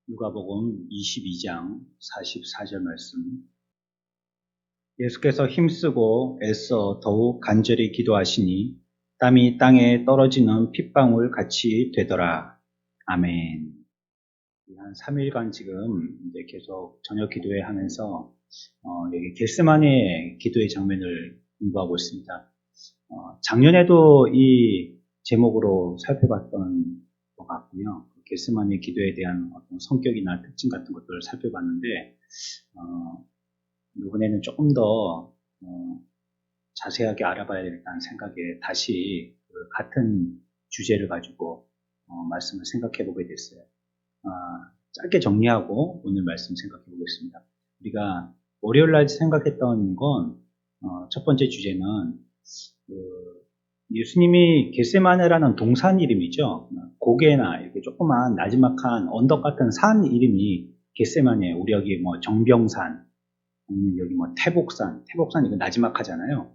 누가복음 22장 44절 말씀. 예수께서 힘쓰고 애써 더욱 간절히 기도하시니 땀이 땅에 떨어지는 핏방울 같이 되더라. 아멘. 한 3일간 지금 이제 계속 저녁 기도회 하면서 여기 겟세마네 기도의 장면을 공부하고 있습니다. 작년에도 이 제목으로 살펴봤던 것 같고요. 겟세마네 기도에 대한 어떤 성격이나 특징 같은 것들을 살펴봤는데 이번에는 조금 더 자세하게 알아봐야 되겠다는 생각에 다시 같은 주제를 가지고 말씀을 생각해 보게 됐어요. 짧게 정리하고 오늘 말씀 생각해 보겠습니다. 우리가 월요일날 생각했던 건 첫 번째 주제는 예수님이 겟세마네라는 동산 이름이죠. 고개나 이렇게 조그만 나지막한 언덕 같은 산 이름이 겟세마네. 우리 여기 뭐 정병산, 여기 뭐 태복산 이거 나지막하잖아요.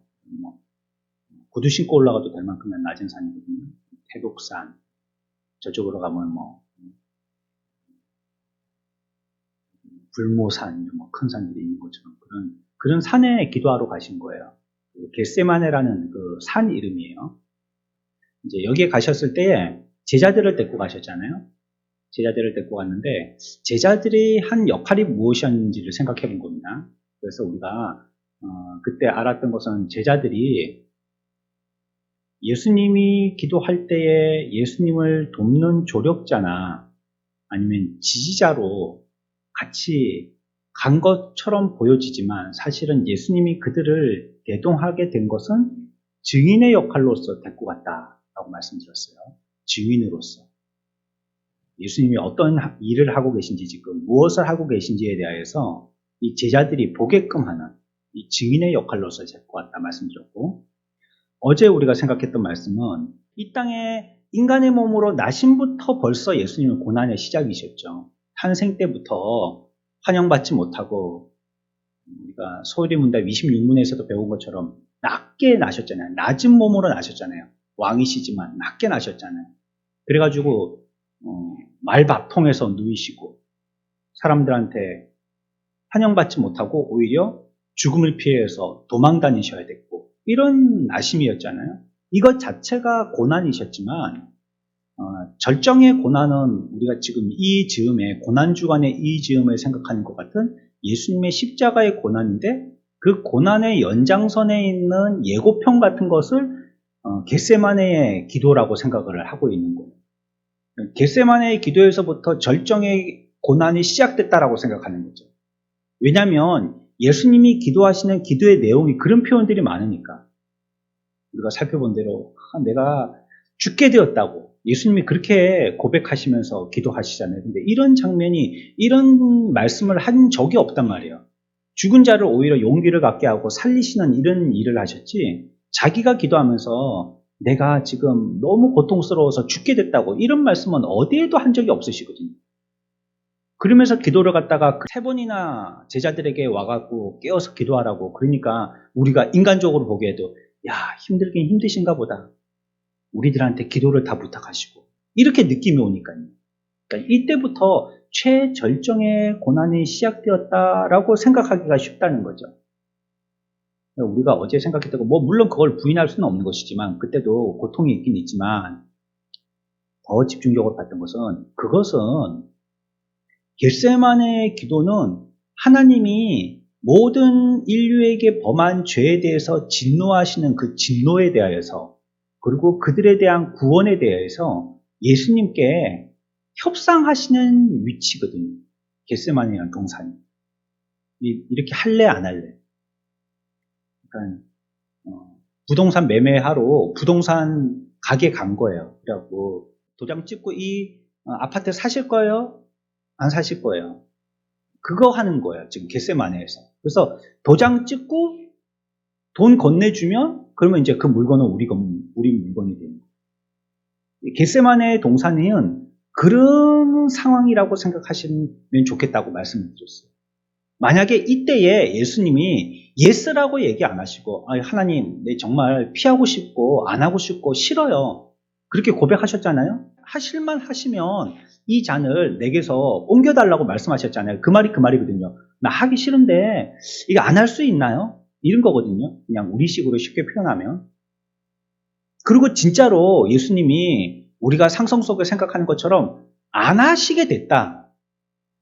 구두 신고 올라가도 될 만큼 낮은 산이거든요. 태복산. 저쪽으로 가면 뭐 불모산, 뭐 큰 산들이 있는 것처럼 그런 산에 기도하러 가신 거예요. 겟세마네라는 그 산 이름이에요. 이제 여기에 가셨을 때 제자들을 데리고 가셨잖아요. 제자들을 데리고 갔는데 제자들이 한 역할이 무엇이었는지를 생각해 본 겁니다. 그래서 우리가 그때 알았던 것은 제자들이 예수님이 기도할 때에 예수님을 돕는 조력자나 아니면 지지자로 같이 간 것처럼 보여지지만 사실은 예수님이 그들을 대동하게 된 것은 증인의 역할로서 데리고 갔다라고 말씀드렸어요. 증인으로서. 예수님이 어떤 일을 하고 계신지 지금 무엇을 하고 계신지에 대해서 이 제자들이 보게끔 하는 이 증인의 역할로서 데리고 갔다 말씀드렸고 어제 우리가 생각했던 말씀은 이 땅에 인간의 몸으로 나심부터 벌써 예수님은 고난의 시작이셨죠. 탄생 때부터 환영받지 못하고 우리가 소리문답 26문에서도 배운 것처럼 낮게 나셨잖아요. 낮은 몸으로 나셨잖아요. 왕이시지만 낮게 나셨잖아요. 그래가지고 말밥통에서 누이시고 사람들한테 환영받지 못하고 오히려 죽음을 피해서 도망 다니셔야 됐고 이런 나심이었잖아요. 이것 자체가 고난이셨지만 절정의 고난은 우리가 지금 이 즈음에 고난주간의 이 즈음을 생각하는 것 같은 예수님의 십자가의 고난인데 그 고난의 연장선에 있는 예고편 같은 것을 겟세마네의 기도라고 생각을 하고 있는 거예요. 겟세마네의 기도에서부터 절정의 고난이 시작됐다라고 생각하는 거죠. 왜냐하면 예수님이 기도하시는 기도의 내용이 그런 표현들이 많으니까 우리가 살펴본 대로 내가 죽게 되었다고 예수님이 그렇게 고백하시면서 기도하시잖아요. 근데 이런 장면이 이런 말씀을 한 적이 없단 말이에요. 죽은 자를 오히려 용기를 갖게 하고 살리시는 이런 일을 하셨지 자기가 기도하면서 내가 지금 너무 고통스러워서 죽게 됐다고 이런 말씀은 어디에도 한 적이 없으시거든요. 그러면서 기도를 갖다가 3번이나 제자들에게 와갖고 깨워서 기도하라고 그러니까 우리가 인간적으로 보기에도 야 힘들긴 힘드신가 보다. 우리들한테 기도를 다 부탁하시고 이렇게 느낌이 오니까요. 그러니까 이때부터 최절정의 고난이 시작되었다라고 생각하기가 쉽다는 거죠. 우리가 어제 생각했던 거 물론 그걸 부인할 수는 없는 것이지만 그때도 고통이 있긴 있지만 더 집중적으로 봤던 것은 그것은 겟세마네의 기도는 하나님이 모든 인류에게 범한 죄에 대해서 진노하시는 그 진노에 대하여서 그리고 그들에 대한 구원에 대해서 예수님께 협상하시는 위치거든요. 겟세마네라는 동산이. 이렇게 할래 안 할래. 그러니까 부동산 매매하러 부동산 가게 간 거예요. 그래갖고 도장 찍고 이 아파트 사실 거예요? 안 사실 거예요? 그거 하는 거예요. 지금 겟세마네에서. 그래서 도장 찍고 돈 건네주면 그러면 이제 그 물건은 우리 물건이 되는 거예요. 겟세마네 동산은 그런 상황이라고 생각하시면 좋겠다고 말씀을 드렸어요. 만약에 이때에 예수님이 예스라고 얘기 안 하시고 하나님 내 정말 피하고 싶고 안 하고 싶고 싫어요. 그렇게 고백하셨잖아요. 하실만 하시면 이 잔을 내게서 옮겨달라고 말씀하셨잖아요. 그 말이 그 말이거든요. 나 하기 싫은데 이게 안 할 수 있나요? 이런 거거든요. 그냥 우리식으로 쉽게 표현하면. 그리고 진짜로 예수님이 우리가 상성 속에 생각하는 것처럼 안 하시게 됐다.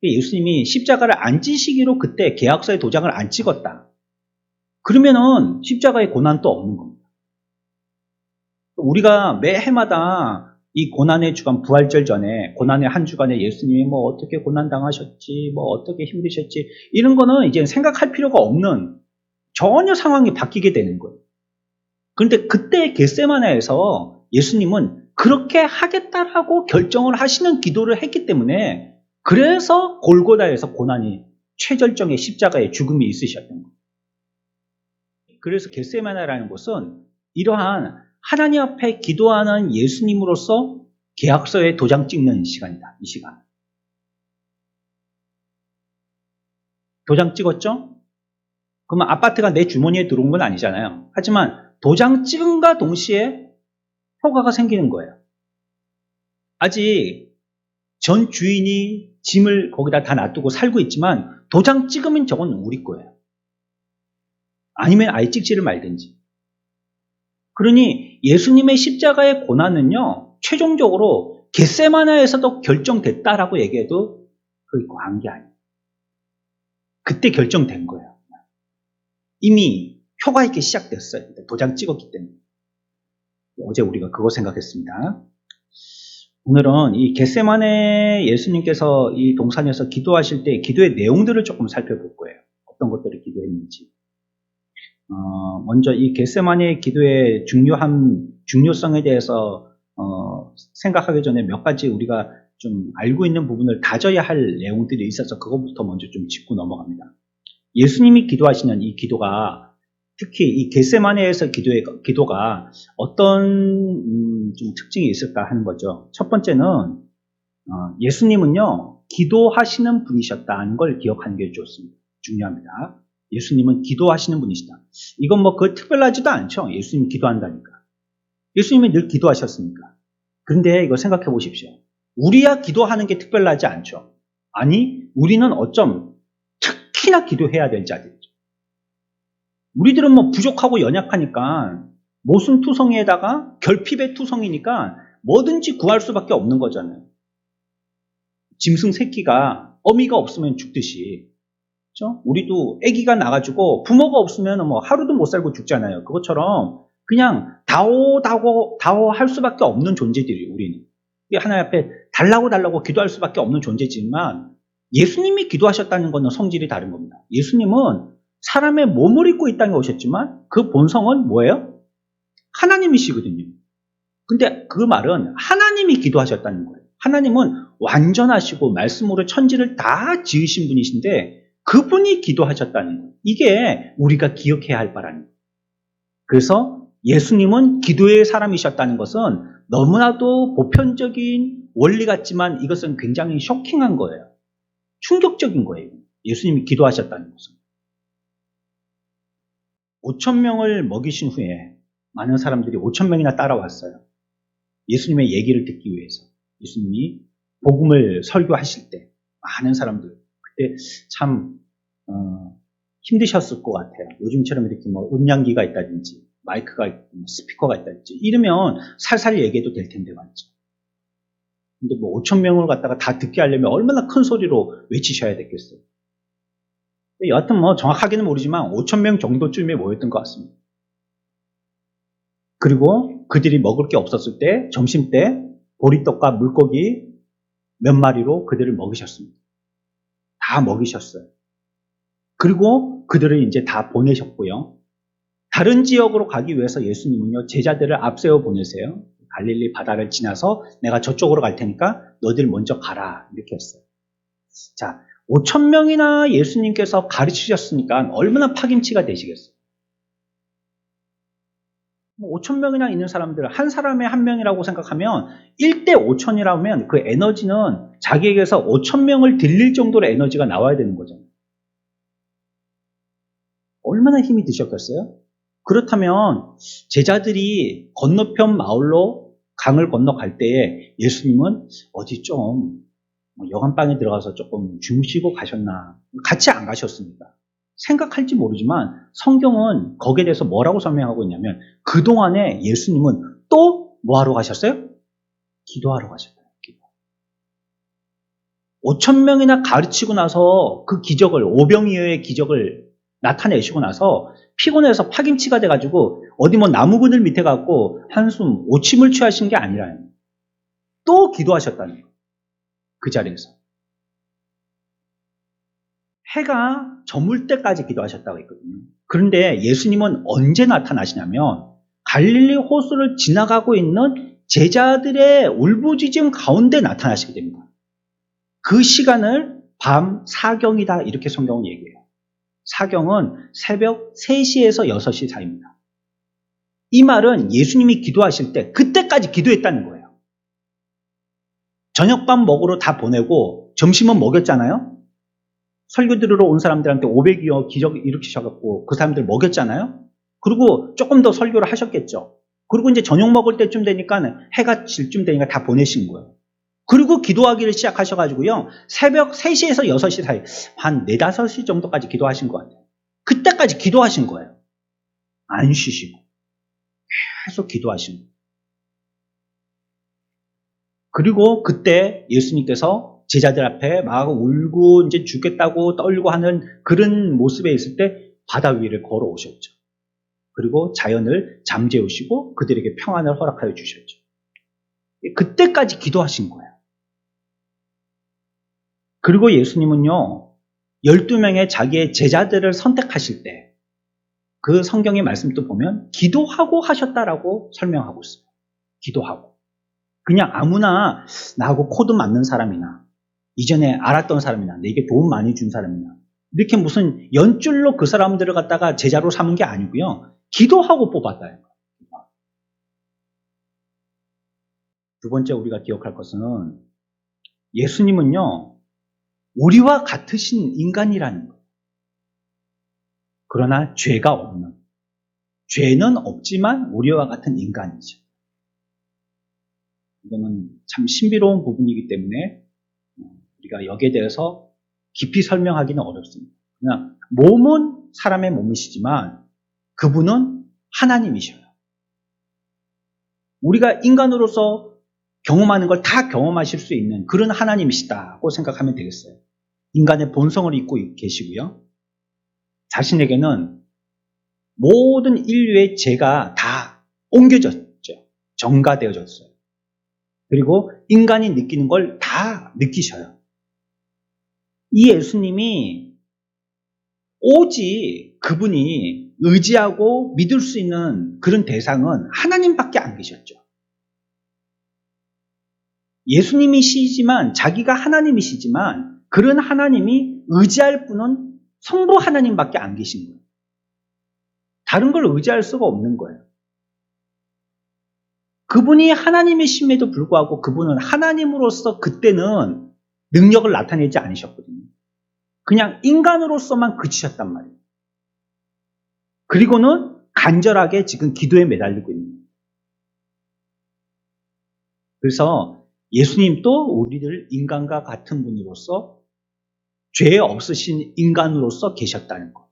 예수님이 십자가를 안 지시기로 그때 계약서에 도장을 안 찍었다. 그러면은 십자가의 고난도 없는 겁니다. 우리가 매 해마다 이 고난의 주간 부활절 전에 고난의 한 주간에 예수님이 뭐 어떻게 고난 당하셨지, 뭐 어떻게 힘드셨지 이런 거는 이제 생각할 필요가 없는 전혀 상황이 바뀌게 되는 거예요. 그런데 그때 겟세마네에서 예수님은 그렇게 하겠다라고 결정을 하시는 기도를 했기 때문에 그래서 골고다에서 고난이 최절정의 십자가의 죽음이 있으셨던 거예요. 그래서 겟세마네라는 곳은 이러한 하나님 앞에 기도하는 예수님으로서 계약서에 도장 찍는 시간이다. 이 시간. 도장 찍었죠? 그러면 아파트가 내 주머니에 들어온 건 아니잖아요. 하지만 도장 찍음과 동시에 효과가 생기는 거예요. 아직 전 주인이 짐을 거기다 다 놔두고 살고 있지만 도장 찍으면 저건 우리 거예요. 아니면 아예 찍지를 말든지. 그러니 예수님의 십자가의 고난은요, 최종적으로 겟세마네에서도 결정됐다라고 얘기해도 그게 과한 게 아니에요. 그때 결정된 거예요. 이미 효과 있게 시작됐어요. 도장 찍었기 때문에. 어제 우리가 그거 생각했습니다. 오늘은 이 겟세마네 예수님께서 이 동산에서 기도하실 때 기도의 내용들을 조금 살펴볼 거예요. 어떤 것들을 기도했는지. 먼저 이 겟세마네 기도의 중요성에 대해서 생각하기 전에 몇 가지 우리가 좀 알고 있는 부분을 다져야 할 내용들이 있어서 그것부터 먼저 좀 짚고 넘어갑니다. 예수님이 기도하시는 이 기도가 특히 이 겟세마네에서 기도가 어떤 좀 특징이 있을까 하는 거죠. 첫 번째는 예수님은요 기도하시는 분이셨다는 걸 기억하는 게 좋습니다. 중요합니다. 예수님은 기도하시는 분이시다. 이건 뭐 그 특별하지도 않죠. 예수님이 기도한다니까. 예수님이 늘 기도하셨으니까. 그런데 이거 생각해 보십시오. 우리야 기도하는 게 특별하지 않죠. 아니, 우리는 어쩜 특히나 기도해야 될 자들이죠. 우리들은 뭐 부족하고 연약하니까 모순투성이에다가 결핍의 투성이니까 뭐든지 구할 수밖에 없는 거잖아요. 짐승 새끼가 어미가 없으면 죽듯이. 그렇죠? 우리도 아기가 나가지고 부모가 없으면 뭐 하루도 못 살고 죽잖아요. 그것처럼 그냥 다오 할 수밖에 없는 존재들이에요. 우리는. 하나님 앞에 달라고 기도할 수밖에 없는 존재지만 예수님이 기도하셨다는 것은 성질이 다른 겁니다. 예수님은 사람의 몸을 입고 이 땅에 오셨지만 그 본성은 뭐예요? 하나님이시거든요. 근데 그 말은 하나님이 기도하셨다는 거예요. 하나님은 완전하시고 말씀으로 천지를 다 지으신 분이신데 그분이 기도하셨다는 거예요. 이게 우리가 기억해야 할 바라는 거예요. 그래서 예수님은 기도의 사람이셨다는 것은 너무나도 보편적인 원리 같지만 이것은 굉장히 쇼킹한 거예요. 충격적인 거예요. 예수님이 기도하셨다는 것은. 5,000명을 먹이신 후에 많은 사람들이 5,000명이나 따라왔어요. 예수님의 얘기를 듣기 위해서. 예수님이 복음을 설교하실 때 많은 사람들 그때 참 힘드셨을 것 같아요. 요즘처럼 이렇게 뭐 음량기가 있다든지 마이크가 있고 스피커가 있다든지 이러면 살살 얘기해도 될 텐데 맞죠. 근데 뭐 5,000명을 갖다가 다 듣게 하려면 얼마나 큰 소리로 외치셔야 됐겠어요. 여하튼 뭐 정확하게는 모르지만 5,000명 정도쯤에 모였던 것 같습니다. 그리고 그들이 먹을 게 없었을 때 점심 때 보리떡과 물고기 몇 마리로 그들을 먹이셨습니다. 다 먹이셨어요. 그리고 그들을 이제 다 보내셨고요. 다른 지역으로 가기 위해서 예수님은요 제자들을 앞세워 보내세요. 갈릴리 바다를 지나서 내가 저쪽으로 갈 테니까 너희들 먼저 가라 이렇게 했어요. 자, 5,000명이나 예수님께서 가르치셨으니까 얼마나 파김치가 되시겠어요? 5,000명이나 있는 사람들 한 사람에 한 명이라고 생각하면 1대 5,000이라면 그 에너지는 자기에게서 5,000명을 들릴 정도로 에너지가 나와야 되는 거잖아요. 얼마나 힘이 드셨겠어요? 그렇다면 제자들이 건너편 마을로 강을 건너갈 때에 예수님은 어디 좀 여관방에 들어가서 조금 주무시고 가셨나? 같이 안 가셨습니다. 생각할지 모르지만 성경은 거기에 대해서 뭐라고 설명하고 있냐면 그동안에 예수님은 또 뭐하러 가셨어요? 기도하러 가셨어요. 5천 명이나 가르치고 나서 그 기적을, 오병이어의 기적을 나타내시고 나서 피곤해서 파김치가 돼가지고 어디 뭐 나무 그늘 밑에 가고 한숨, 오침을 취하신 게 아니라요. 또 기도하셨다는 거예요. 그 자리에서. 해가 저물 때까지 기도하셨다고 했거든요. 그런데 예수님은 언제 나타나시냐면 갈릴리 호수를 지나가고 있는 제자들의 울부짖음 가운데 나타나시게 됩니다. 그 시간을 밤 사경이다 이렇게 성경은 얘기해요. 사경은 새벽 3시에서 6시 사이입니다. 이 말은 예수님이 기도하실 때 그때까지 기도했다는 거예요. 저녁밥 먹으러 다 보내고 점심은 먹였잖아요. 설교 들으러 온 사람들한테 500여 기적 일으키셔갖고 그 사람들 먹였잖아요. 그리고 조금 더 설교를 하셨겠죠. 그리고 이제 저녁 먹을 때쯤 되니까 해가 질 쯤 되니까 다 보내신 거예요. 그리고 기도하기를 시작하셔가지고요. 새벽 3시에서 6시 사이 한 4, 5시 정도까지 기도하신 것 같아요. 그때까지 기도하신 거예요. 안 쉬시고 계속 기도하신 거예요. 그리고 그때 예수님께서 제자들 앞에 막 울고 이제 죽겠다고 떨고 하는 그런 모습에 있을 때 바다 위를 걸어오셨죠. 그리고 자연을 잠재우시고 그들에게 평안을 허락하여 주셨죠. 그때까지 기도하신 거예요. 그리고 예수님은요, 12명의 자기의 제자들을 선택하실 때 그 성경의 말씀도 보면 기도하고 하셨다라고 설명하고 있어요. 기도하고. 그냥 아무나 나하고 코드 맞는 사람이나 이전에 알았던 사람이나 내게 도움 많이 준 사람이나 이렇게 무슨 연줄로 그 사람들을 갖다가 제자로 삼은 게 아니고요. 기도하고 뽑았다. 두 번째 우리가 기억할 것은 예수님은요. 우리와 같으신 인간이라는 거예요. 그러나 죄가 없는. 죄는 없지만 우리와 같은 인간이죠. 이거는 참 신비로운 부분이기 때문에 우리가 여기에 대해서 깊이 설명하기는 어렵습니다. 그냥 몸은 사람의 몸이시지만 그분은 하나님이셔요. 우리가 인간으로서 경험하는 걸 다 경험하실 수 있는 그런 하나님이시다고 생각하면 되겠어요. 인간의 본성을 입고 계시고요. 자신에게는 모든 인류의 죄가 다 옮겨졌죠. 전가되어졌어요. 그리고 인간이 느끼는 걸 다 느끼셔요. 이 예수님이 오직 그분이 의지하고 믿을 수 있는 그런 대상은 하나님밖에 안 계셨죠. 예수님이시지만 자기가 하나님이시지만 그런 하나님이 의지할 분은 성부 하나님밖에 안 계신 거예요. 다른 걸 의지할 수가 없는 거예요. 그분이 하나님이심에도 불구하고 그분은 하나님으로서 그때는 능력을 나타내지 않으셨거든요. 그냥 인간으로서만 그치셨단 말이에요. 그리고는 간절하게 지금 기도에 매달리고 있는 거예요. 그래서 예수님도 우리들 인간과 같은 분으로서 죄 없으신 인간으로서 계셨다는 것.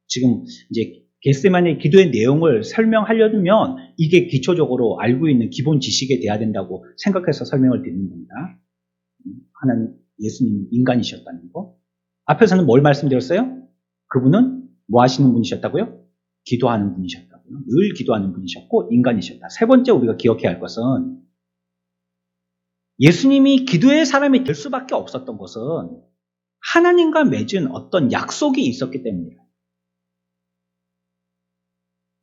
지금 이제 겟세마네 기도의 내용을 설명하려면 이게 기초적으로 알고 있는 기본 지식이 돼야 된다고 생각해서 설명을 드리는 겁니다. 하나님, 예수님 인간이셨다는 거. 앞에서는 뭘 말씀드렸어요? 그분은 뭐 하시는 분이셨다고요? 기도하는 분이셨다고요. 늘 기도하는 분이셨고 인간이셨다. 세 번째 우리가 기억해야 할 것은 예수님이 기도의 사람이 될 수밖에 없었던 것은 하나님과 맺은 어떤 약속이 있었기 때문이에요.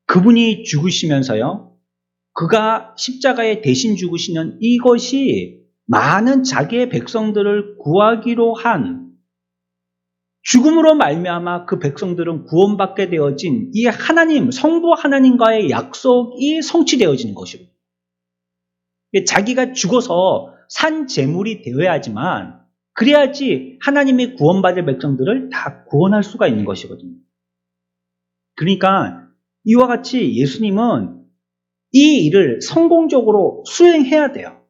그분이 죽으시면서요. 그가 십자가에 대신 죽으시는 이것이 많은 자기의 백성들을 구하기로 한 죽음으로 말미암아 그 백성들은 구원받게 되어진 이 하나님, 성부 하나님과의 약속이 성취되어지는 것이고 자기가 죽어서 산 제물이 되어야지만 그래야지 하나님이 구원받을 백성들을 다 구원할 수가 있는 것이거든요. 그러니까 이와 같이 예수님은 이 일을 성공적으로 수행해야 돼요.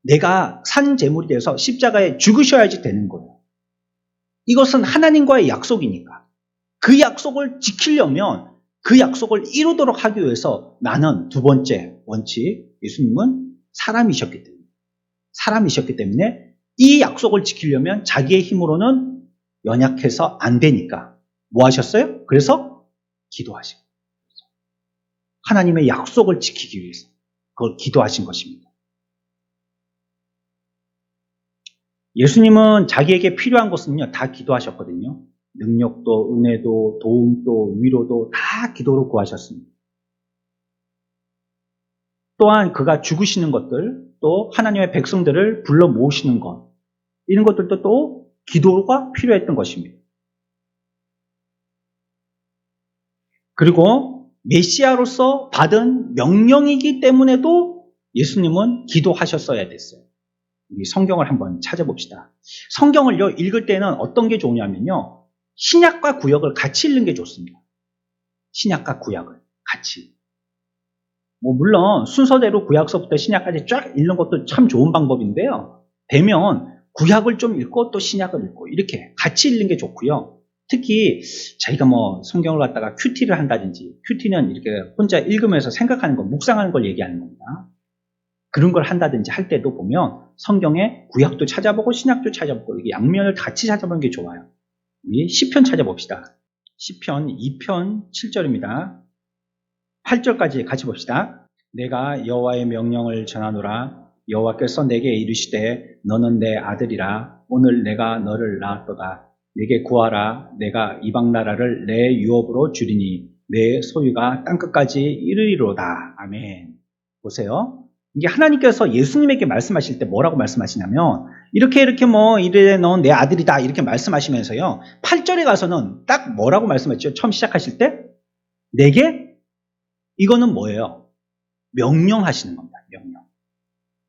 내가 산 제물이 돼서 십자가에 죽으셔야지 되는 거예요. 이것은 하나님과의 약속이니까. 그 약속을 지키려면 그 약속을 이루도록 하기 위해서 나는 두 번째 원칙, 예수님은 사람이셨기 때문에 이 약속을 지키려면 자기의 힘으로는 연약해서 안 되니까 뭐 하셨어요? 그래서 기도하신 거예요. 하나님의 약속을 지키기 위해서 그걸 기도하신 것입니다. 예수님은 자기에게 필요한 것은요, 다 기도하셨거든요. 능력도, 은혜도, 도움도, 위로도 다 기도로 구하셨습니다. 또한 그가 죽으시는 것들, 또 하나님의 백성들을 불러 모으시는 것, 이런 것들도 또 기도가 필요했던 것입니다. 그리고 메시아로서 받은 명령이기 때문에도 예수님은 기도하셨어야 됐어요. 우리 성경을 한번 찾아봅시다. 성경을요, 읽을 때는 어떤 게 좋냐면요, 신약과 구약을 같이 읽는 게 좋습니다. 신약과 구약을 같이. 물론 순서대로 구약서부터 신약까지 쫙 읽는 것도 참 좋은 방법인데요. 되면 구약을 좀 읽고 또 신약을 읽고 이렇게 같이 읽는 게 좋고요. 특히 자기가 성경을 갖다가 큐티를 한다든지, 큐티는 이렇게 혼자 읽으면서 생각하는 거, 묵상하는 걸 얘기하는 겁니다. 그런 걸 한다든지 할 때도 보면 성경에 구약도 찾아보고 신약도 찾아보고 이게 양면을 같이 찾아보는 게 좋아요. 우리 시편 찾아봅시다. 시편 2편 7절입니다. 8절까지 같이 봅시다. 내가 여호와의 명령을 전하노라. 여호와께서 내게 이르시되 너는 내 아들이라. 오늘 내가 너를 낳았도다. 내게 구하라. 내가 이방 나라를 내 유업으로 주리니 내 소유가 땅끝까지 이르리로다. 아멘. 보세요. 이게 하나님께서 예수님에게 말씀하실 때 뭐라고 말씀하시냐면 이렇게 이래 넌 내 아들이다 이렇게 말씀하시면서요. 8절에 가서는 딱 뭐라고 말씀하셨죠? 처음 시작하실 때 내게 이거는 뭐예요? 명령하시는 겁니다. 명령.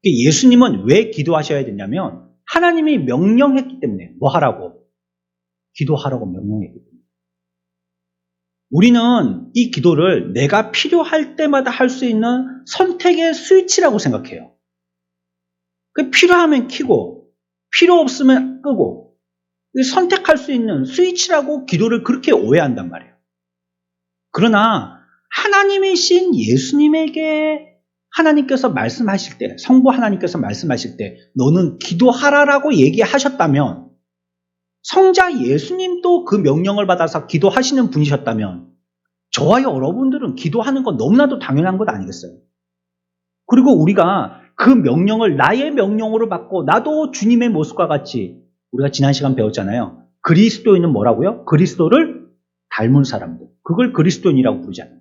예수님은 왜 기도하셔야 되냐면 하나님이 명령했기 때문에 뭐 하라고? 기도하라고 명령했기 때문에. 우리는 이 기도를 내가 필요할 때마다 할 수 있는 선택의 스위치라고 생각해요. 필요하면 켜고 필요 없으면 끄고 선택할 수 있는 스위치라고 기도를 그렇게 오해한단 말이에요. 그러나 하나님이신 예수님에게 하나님께서 말씀하실 때, 성부 하나님께서 말씀하실 때 너는 기도하라라고 얘기하셨다면 성자 예수님도 그 명령을 받아서 기도하시는 분이셨다면 저와 여러분들은 기도하는 건 너무나도 당연한 것 아니겠어요? 그리고 우리가 그 명령을 나의 명령으로 받고 나도 주님의 모습과 같이 우리가 지난 시간 배웠잖아요. 그리스도인은 뭐라고요? 그리스도를 닮은 사람들. 그걸 그리스도인이라고 부르잖아요.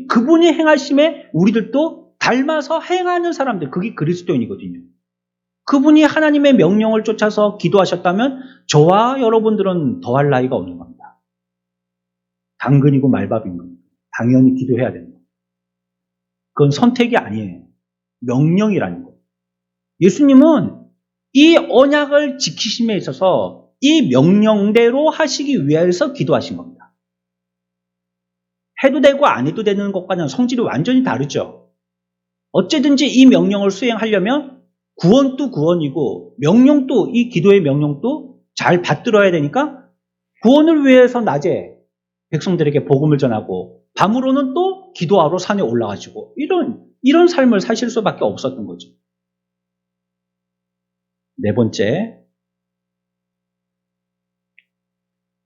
그분이 행하심에 우리들도 닮아서 행하는 사람들. 그게 그리스도인이거든요. 그분이 하나님의 명령을 쫓아서 기도하셨다면 저와 여러분들은 더할 나위가 없는 겁니다. 당근이고 말밥인 겁니다. 당연히 기도해야 됩니다. 그건 선택이 아니에요. 명령이라는 거예요. 예수님은 이 언약을 지키심에 있어서 이 명령대로 하시기 위해서 기도하신 겁니다. 해도 되고 안 해도 되는 것과는 성질이 완전히 다르죠. 어쨌든지 이 명령을 수행하려면 구원도 구원이고 명령도 이 기도의 명령도 잘 받들어야 되니까 구원을 위해서 낮에 백성들에게 복음을 전하고 밤으로는 또 기도하러 산에 올라가지고 이런 삶을 사실 수밖에 없었던 거죠. 네 번째,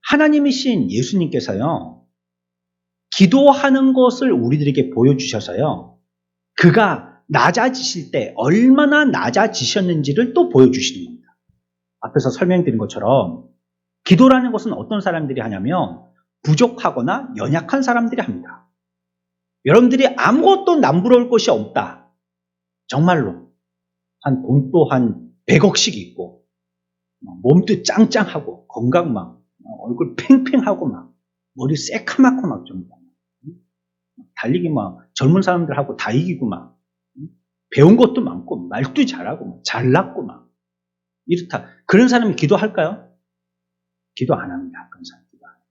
하나님이신 예수님께서요, 기도하는 것을 우리들에게 보여주셔서요, 그가 낮아지실 때 얼마나 낮아지셨는지를 또 보여주시는 겁니다. 앞에서 설명드린 것처럼 기도라는 것은 어떤 사람들이 하냐면 부족하거나 연약한 사람들이 합니다. 여러분들이 아무것도 남부러울 것이 없다. 정말로 돈도 한 100억씩 있고 몸도 짱짱하고 건강 막 얼굴 팽팽하고 막 머리 새카맣고 막 좀 달리기 막 젊은 사람들하고 다 이기고 막 배운 것도 많고 말도 잘하고 잘났고 막 이렇다. 그런 사람이 기도할까요? 기도 안 합니다. 그런 사람 기도 안 해요.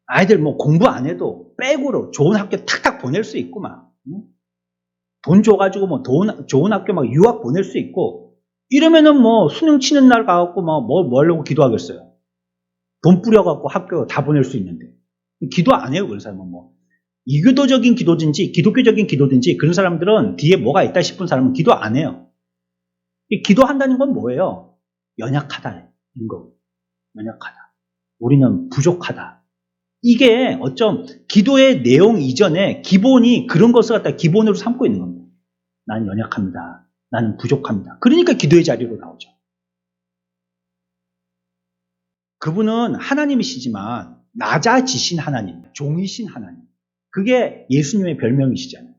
아이들 뭐 공부 안 해도 백으로 좋은 학교 탁탁 보낼 수 있고 막, 돈 줘가지고 뭐 좋은 학교 막 유학 보낼 수 있고, 이러면은 뭐 수능 치는 날 가갖고 뭐 하려고 기도하겠어요. 돈 뿌려갖고 학교 다 보낼 수 있는데. 기도 안 해요, 그런 사람은 뭐. 이교도적인 기도든지 기독교적인 기도든지 그런 사람들은 뒤에 뭐가 있다 싶은 사람은 기도 안 해요. 기도한다는 건 뭐예요? 연약하다는 거. 연약하다. 우리는 부족하다. 이게 어쩜 기도의 내용 이전에 기본이 그런 것을 갖다 기본으로 삼고 있는 겁니다. 나는 연약합니다. 나는 부족합니다. 그러니까 기도의 자리로 나오죠. 그분은 하나님이시지만 낮아지신 하나님, 종이신 하나님. 그게 예수님의 별명이시잖아요.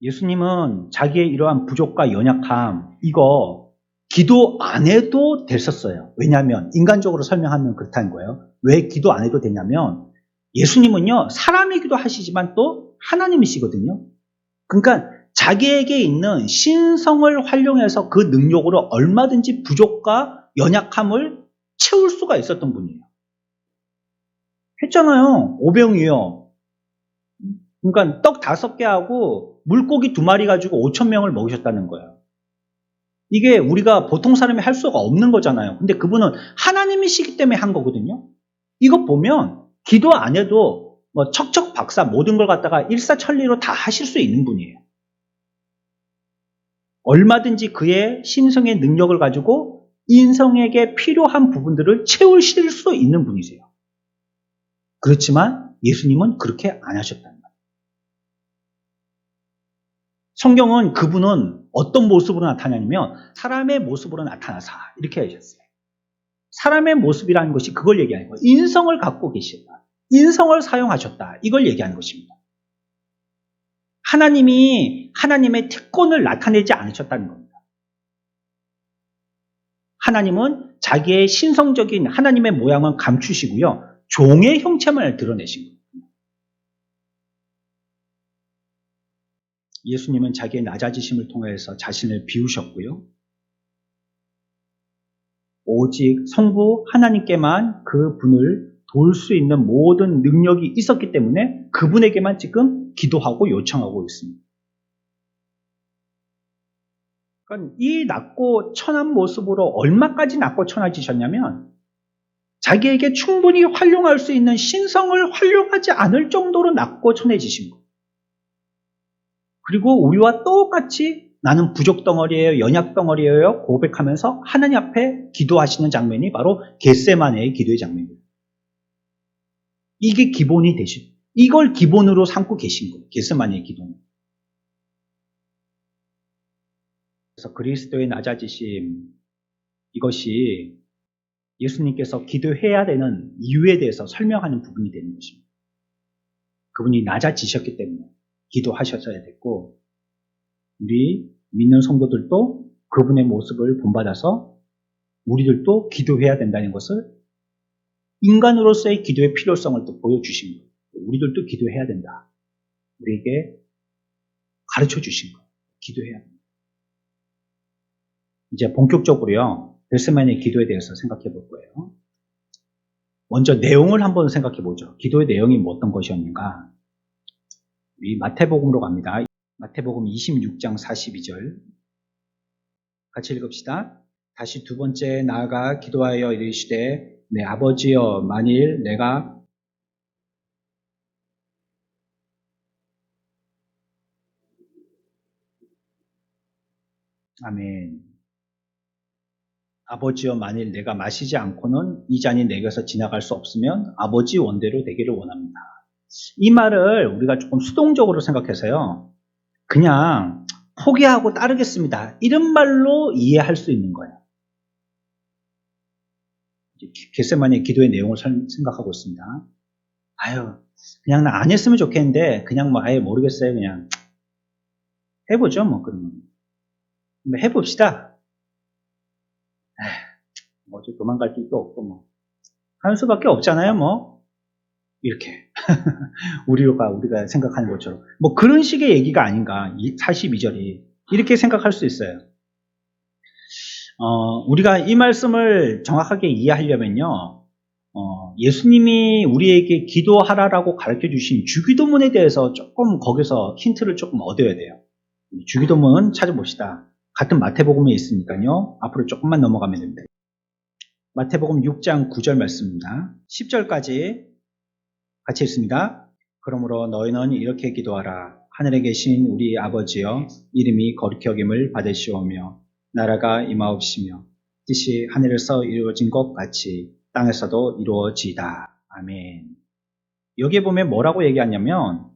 예수님은 자기의 이러한 부족과 연약함, 이거 기도 안 해도 됐었어요. 왜냐하면 인간적으로 설명하면 그렇다는 거예요. 왜 기도 안 해도 되냐면 예수님은요, 사람이기도 하시지만 또 하나님이시거든요. 그러니까 자기에게 있는 신성을 활용해서 그 능력으로 얼마든지 부족과 연약함을 채울 수가 있었던 분이에요. 했잖아요. 오병이요. 그러니까 떡 5개 하고 물고기 2마리 가지고 5,000명을 먹이셨다는 거예요. 이게 우리가 보통 사람이 할 수가 없는 거잖아요. 근데 그분은 하나님이시기 때문에 한 거거든요. 이거 보면 기도 안 해도 뭐 척척 박사 모든 걸 갖다가 일사천리로 다 하실 수 있는 분이에요. 얼마든지 그의 신성의 능력을 가지고 인성에게 필요한 부분들을 채우실 수 있는 분이세요. 그렇지만 예수님은 그렇게 안 하셨다는 거예요. 성경은 그분은 어떤 모습으로 나타나냐면 사람의 모습으로 나타나사 이렇게 하셨어요. 사람의 모습이라는 것이 그걸 얘기하는 거예요. 인성을 갖고 계시다. 인성을 사용하셨다. 이걸 얘기하는 것입니다. 하나님이 하나님의 특권을 나타내지 않으셨다는 겁니다. 하나님은 자기의 신성적인 하나님의 모양을 감추시고요. 종의 형체만을 드러내신 겁니다. 예수님은 자기의 낮아지심을 통해서 자신을 비우셨고요. 오직 성부 하나님께만 그 분을 도울 수 있는 모든 능력이 있었기 때문에 그분에게만 지금 기도하고 요청하고 있습니다. 그러니까 이 낮고 천한 모습으로 얼마까지 낮고 천해지셨냐면 자기에게 충분히 활용할 수 있는 신성을 활용하지 않을 정도로 낮고 천해지신 거예요. 그리고 우리와 똑같이 나는 부족 덩어리예요, 연약 덩어리예요 고백하면서 하나님 앞에 기도하시는 장면이 바로 겟세마네의 기도의 장면입니다. 이게 기본이 되신, 이걸 기본으로 삼고 계신 거예요. 겟세마네의 기도는. 그래서 그리스도의 낮아지심, 이것이 예수님께서 기도해야 되는 이유에 대해서 설명하는 부분이 되는 것입니다. 그분이 낮아지셨기 때문에 기도하셨어야 됐고, 우리 믿는 성도들도 그분의 모습을 본받아서 우리들도 기도해야 된다는 것을 인간으로서의 기도의 필요성을 또 보여주신 거예요. 우리들도 기도해야 된다. 우리에게 가르쳐 주신 거예요. 기도해야 된다. 이제 본격적으로요, 겟세마네 기도에 대해서 생각해 볼 거예요. 먼저 내용을 한번 생각해 보죠. 기도의 내용이 뭐 어떤 것이었는가? 우리 마태복음으로 갑니다. 마태복음 26장 42절. 같이 읽읍시다. 다시 두 번째 나아가 기도하여 이르시되 내 아버지여 만일 내가 아멘. 아버지여 만일 내가 마시지 않고는 이 잔이 내게서 지나갈 수 없으면 아버지 원대로 되기를 원합니다. 이 말을 우리가 조금 수동적으로 생각해서요. 그냥 포기하고 따르겠습니다. 이런 말로 이해할 수 있는 거예요. 겟세마네 기도의 내용을 생각하고 있습니다. 아유, 그냥 나 안 했으면 좋겠는데 그냥 뭐 아예 모르겠어요. 그냥 해보죠. 뭐 그러면 해봅시다. 뭐 도망갈 길도 없고 뭐 하는 수밖에 없잖아요. 뭐 이렇게 우리가 생각하는 것처럼 뭐 그런 식의 얘기가 아닌가. 42절이 이렇게 생각할 수 있어요. 우리가 이 말씀을 정확하게 이해하려면요, 예수님이 우리에게 기도하라라고 가르쳐 주신 주기도문에 대해서 조금 거기서 힌트를 조금 얻어야 돼요. 주기도문 찾아봅시다. 같은 마태복음에 있으니까요. 앞으로 조금만 넘어가면 됩니다. 마태복음 6장 9절 말씀입니다. 10절까지 같이 읽습니다. 그러므로 너희는 이렇게 기도하라. 하늘에 계신 우리 아버지여, 이름이 거룩히 여김을 받으시오며 나라가 임하옵시며 뜻이 하늘에서 이루어진 것 같이 땅에서도 이루어지이다. 아멘. 여기에 보면 뭐라고 얘기하냐면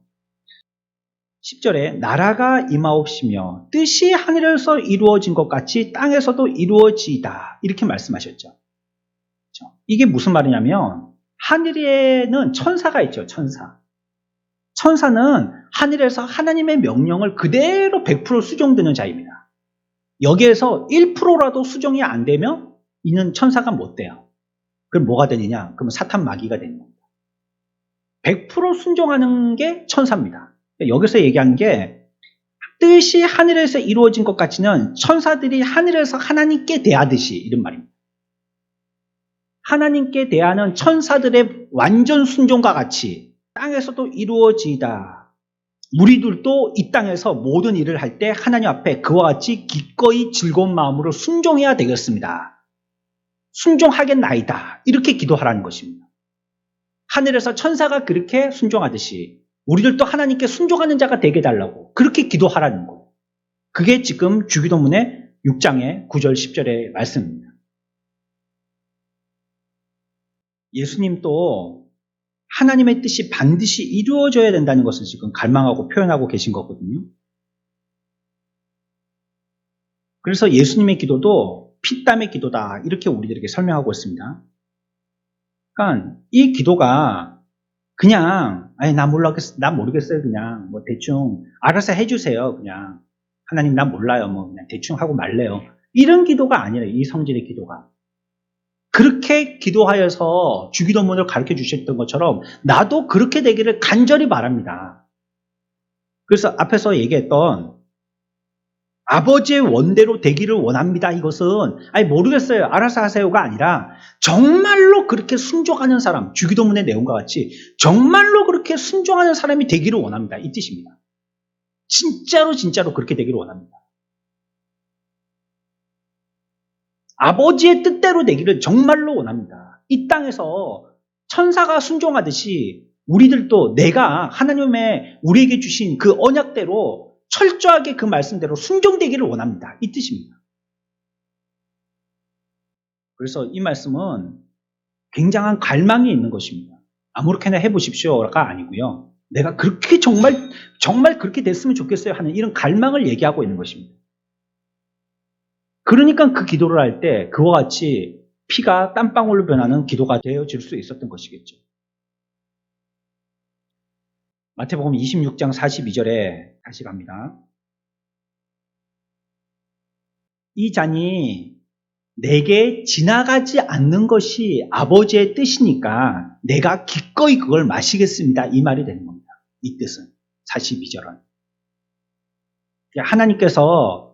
10절에 나라가 임하옵시며 뜻이 하늘에서 이루어진 것 같이 땅에서도 이루어지이다. 이렇게 말씀하셨죠. 그렇죠? 이게 무슨 말이냐면 하늘에는 천사가 있죠. 천사는 하늘에서 하나님의 명령을 그대로 100% 수정되는 자입니다. 여기에서 1%라도 수정이 안 되면 이는 천사가 못 돼요. 그럼 뭐가 되느냐? 그럼 사탄 마귀가 되는 겁니다. 100% 순종하는 게 천사입니다. 여기서 얘기하는 게 뜻이 하늘에서 이루어진 것 같이는 천사들이 하늘에서 하나님께 대하듯이 이런 말입니다. 하나님께 대하는 천사들의 완전 순종과 같이 땅에서도 이루어지이다. 우리들도 이 땅에서 모든 일을 할 때 하나님 앞에 그와 같이 기꺼이 즐거운 마음으로 순종해야 되겠습니다. 순종하겠나이다. 이렇게 기도하라는 것입니다. 하늘에서 천사가 그렇게 순종하듯이 우리들도 하나님께 순종하는 자가 되게 해달라고 그렇게 기도하라는 거예요. 그게 지금 주기도문의 6장의 9절 10절의 말씀입니다. 예수님도 하나님의 뜻이 반드시 이루어져야 된다는 것을 지금 갈망하고 표현하고 계신 거거든요. 그래서 예수님의 기도도 피땀의 기도다 이렇게 우리들에게 설명하고 있습니다. 그러니까 이 기도가 그냥 나 모르겠어요 그냥 뭐 대충 알아서 해주세요 그냥 하나님 나 몰라요 뭐 그냥 대충 하고 말래요 이런 기도가 아니라 이 성질의 기도가 그렇게 기도하여서 주기도문을 가르쳐 주셨던 것처럼 나도 그렇게 되기를 간절히 바랍니다. 그래서 앞에서 얘기했던 아버지의 원대로 되기를 원합니다. 이것은 모르겠어요. 알아서 하세요가 아니라 정말로 그렇게 순종하는 사람, 주기도문의 내용과 같이 정말로 그렇게 순종하는 사람이 되기를 원합니다. 이 뜻입니다. 진짜로 그렇게 되기를 원합니다. 아버지의 뜻대로 되기를 정말로 원합니다. 이 땅에서 천사가 순종하듯이 우리들도 내가 하나님의 우리에게 주신 그 언약대로 철저하게 그 말씀대로 순종되기를 원합니다. 이 뜻입니다. 그래서 이 말씀은 굉장한 갈망이 있는 것입니다. 아무렇게나 해보십시오가 아니고요. 내가 그렇게 정말 그렇게 됐으면 좋겠어요 하는 이런 갈망을 얘기하고 있는 것입니다. 그러니까 그 기도를 할 때 그와 같이 피가 땀방울로 변하는 기도가 되어질 수 있었던 것이겠죠. 마태복음 26장 42절에 다시 갑니다. 이 잔이 내게 지나가지 않는 것이 아버지의 뜻이니까 내가 기꺼이 그걸 마시겠습니다. 이 말이 되는 겁니다. 이 뜻은 42절은. 하나님께서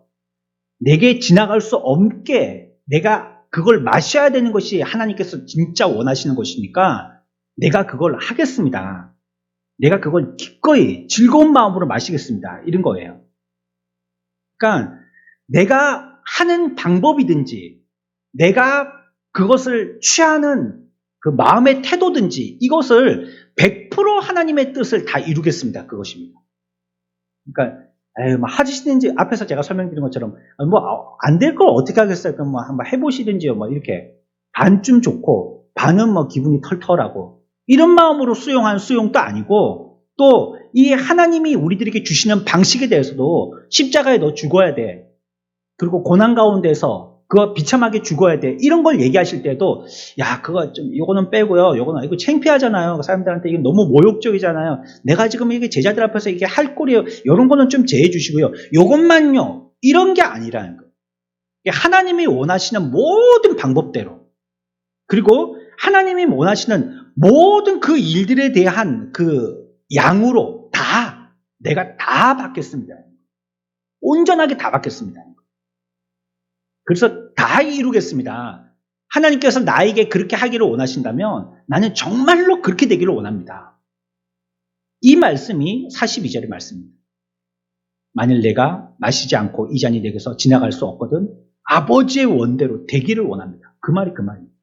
내게 지나갈 수 없게 내가 그걸 마셔야 되는 것이 하나님께서 진짜 원하시는 것이니까 내가 그걸 하겠습니다. 내가 그걸 기꺼이 즐거운 마음으로 마시겠습니다. 이런 거예요. 그러니까 내가 하는 방법이든지 내가 그것을 취하는 그 마음의 태도든지 이것을 100% 하나님의 뜻을 다 이루겠습니다. 그것입니다. 그러니까 하시든지 앞에서 제가 설명드린 것처럼 안 될 걸 어떻게 하겠어요? 그럼 한번 해보시든지요. 이렇게 반쯤 좋고 반은 기분이 털털하고 이런 마음으로 수용한 수용도 아니고 또 이 하나님이 우리들에게 주시는 방식에 대해서도 십자가에 너 죽어야 돼. 그리고 고난 가운데서 그거 비참하게 죽어야 돼. 이런 걸 얘기하실 때도 그거 좀 이거는 빼고요. 이거 창피하잖아요. 사람들한테 이게 너무 모욕적이잖아요. 내가 지금 이게 제자들 앞에서 이게 할 꼴이에요. 이런 거는 좀 제해 주시고요. 이것만요. 이런 게 아니라는 거예요. 하나님이 원하시는 모든 방법대로 그리고 하나님이 원하시는 모든 그 일들에 대한 그 양으로 내가 다 받겠습니다. 온전하게 다 받겠습니다. 그래서 다 이루겠습니다. 하나님께서 나에게 그렇게 하기를 원하신다면 나는 정말로 그렇게 되기를 원합니다. 이 말씀이 42절의 말씀입니다. 만일 내가 마시지 않고 이 잔이 내게서 지나갈 수 없거든 아버지의 원대로 되기를 원합니다. 그 말이 그 말입니다.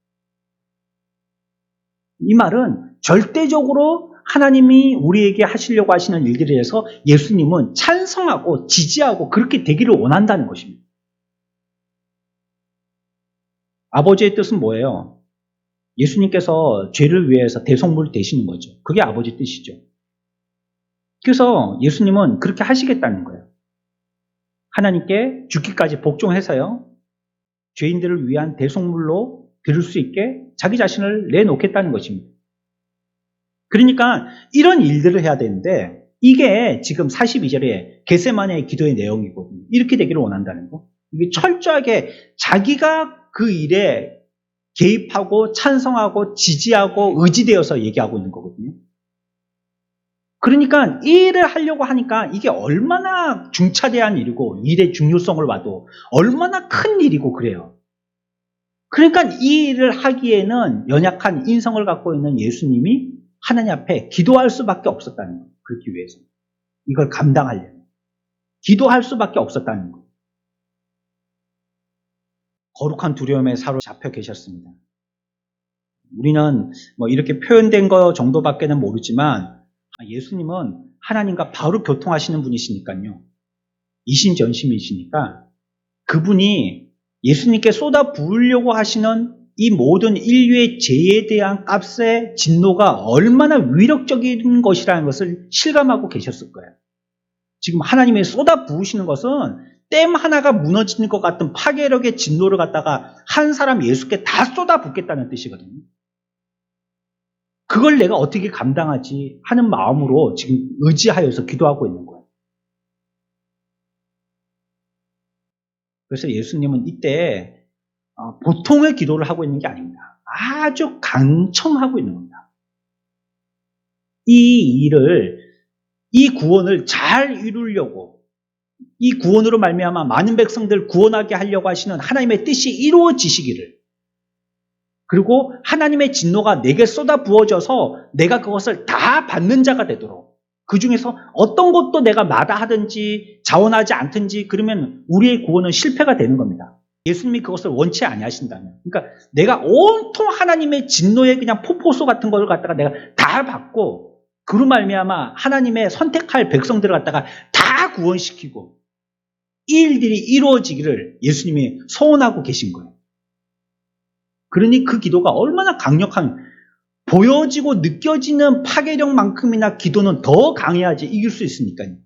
이 말은 절대적으로 하나님이 우리에게 하시려고 하시는 일들에 대해서 예수님은 찬성하고 지지하고 그렇게 되기를 원한다는 것입니다. 아버지의 뜻은 뭐예요? 예수님께서 죄를 위해서 대속물 되시는 거죠. 그게 아버지 뜻이죠. 그래서 예수님은 그렇게 하시겠다는 거예요. 하나님께 죽기까지 복종해서요. 죄인들을 위한 대속물로 드릴 수 있게 자기 자신을 내놓겠다는 것입니다. 그러니까 이런 일들을 해야 되는데 이게 지금 42절에 겟세마네의 기도의 내용이거든요. 이렇게 되기를 원한다는 거. 이게 철저하게 자기가 그 일에 개입하고 찬성하고 지지하고 의지되어서 얘기하고 있는 거거든요. 그러니까 이 일을 하려고 하니까 이게 얼마나 중차대한 일이고 일의 중요성을 봐도 얼마나 큰 일이고 그래요. 그러니까 이 일을 하기에는 연약한 인성을 갖고 있는 예수님이 하나님 앞에 기도할 수밖에 없었다는 거예요. 그렇기 위해서. 이걸 감당하려면. 기도할 수밖에 없었다는 거예요. 거룩한 두려움에 사로잡혀 계셨습니다. 우리는 뭐 이렇게 표현된 거 정도밖에는 모르지만 예수님은 하나님과 바로 교통하시는 분이시니까요. 이신전심이시니까 그분이 예수님께 쏟아 부으려고 하시는 이 모든 인류의 죄에 대한 값의 진노가 얼마나 위력적인 것이라는 것을 실감하고 계셨을 거예요. 지금 하나님의 쏟아 부으시는 것은 댐 하나가 무너지는 것 같은 파괴력의 진노를 갖다가 한 사람 예수께 다 쏟아 붓겠다는 뜻이거든요. 그걸 내가 어떻게 감당하지 하는 마음으로 지금 의지하여서 기도하고 있는 거예요. 그래서 예수님은 이때 보통의 기도를 하고 있는 게 아닙니다. 아주 강청하고 있는 겁니다. 이 일을, 이 구원을 잘 이루려고, 이 구원으로 말미암아 많은 백성들 구원하게 하려고 하시는 하나님의 뜻이 이루어지시기를, 그리고 하나님의 진노가 내게 쏟아 부어져서 내가 그것을 다 받는 자가 되도록, 그 중에서 어떤 것도 내가 마다하든지 자원하지 않든지 그러면 우리의 구원은 실패가 되는 겁니다. 예수님이 그것을 원치 아니하신다면, 그러니까 내가 온통 하나님의 진노의 그냥 폭포수 같은 걸 갖다가 내가 다 받고 그로 말미암아 하나님의 선택할 백성들을 갖다가 다 구원시키고 이 일들이 이루어지기를 예수님이 소원하고 계신 거예요. 그러니 그 기도가 얼마나 강력한, 보여지고 느껴지는 파괴력만큼이나 기도는 더 강해야지 이길 수 있으니까요.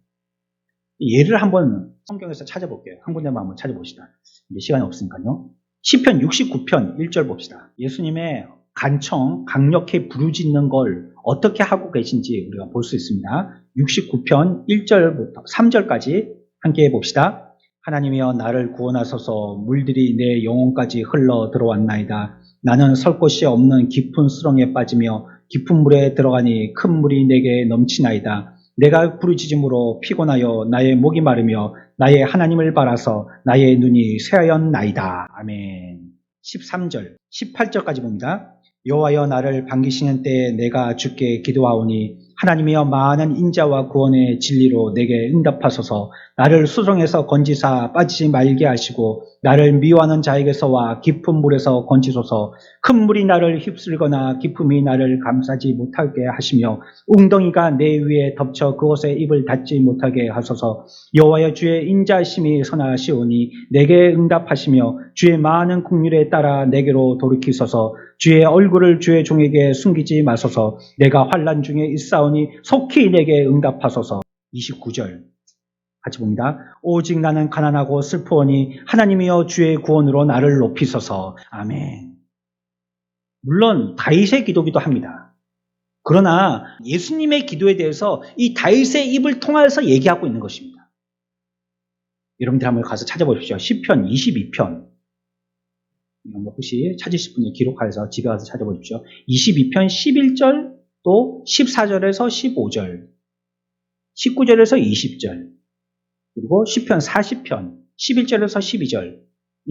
예를 한번 성경에서 찾아볼게요. 한 군데만 한번 찾아봅시다. 이제 시간이 없으니까요. 시편 69편 1절 봅시다. 예수님의 간청, 강력히 부르짖는 걸 어떻게 하고 계신지 우리가 볼 수 있습니다. 69편 1절부터 3절까지 함께 해봅시다. 하나님이여 나를 구원하소서. 물들이 내 영혼까지 흘러 들어왔나이다. 나는 설 곳이 없는 깊은 수렁에 빠지며 깊은 물에 들어가니 큰 물이 내게 넘치나이다. 내가 부르짖음으로 피곤하여 나의 목이 마르며 나의 하나님을 바라서 나의 눈이 쇠하였나이다. 아멘. 13절, 18절까지 봅니다. 여호와여 나를 반기시는 때에 내가 주께 기도하오니 하나님이여 많은 인자와 구원의 진리로 내게 응답하소서. 나를 수렁에서 건지사 빠지지 말게 하시고 나를 미워하는 자에게서와 깊은 물에서 건지소서. 큰 물이 나를 휩쓸거나 깊음이 나를 감싸지 못하게 하시며 웅덩이가 내 위에 덮쳐 그곳에 입을 닫지 못하게 하소서. 여호와여 주의 인자심이 선하시오니 내게 응답하시며 주의 많은 긍휼에 따라 내게로 돌이키소서. 주의 얼굴을 주의 종에게 숨기지 마소서. 내가 환난 중에 있사오니 속히 내게 응답하소서. 29절 같이 봅니다. 오직 나는 가난하고 슬프오니 하나님이여 주의 구원으로 나를 높이소서. 아멘. 물론 다윗의 기도기도 합니다. 그러나 예수님의 기도에 대해서 이 다윗의 입을 통해서 얘기하고 있는 것입니다. 여러분들 한번 가서 찾아보십시오. 시편 22편. 혹시 찾으실 분이 기록하여서 집에 가서 찾아보십시오. 22편 11절 또 14절에서 15절 19절에서 20절 그리고 시편 40편 11절에서 12절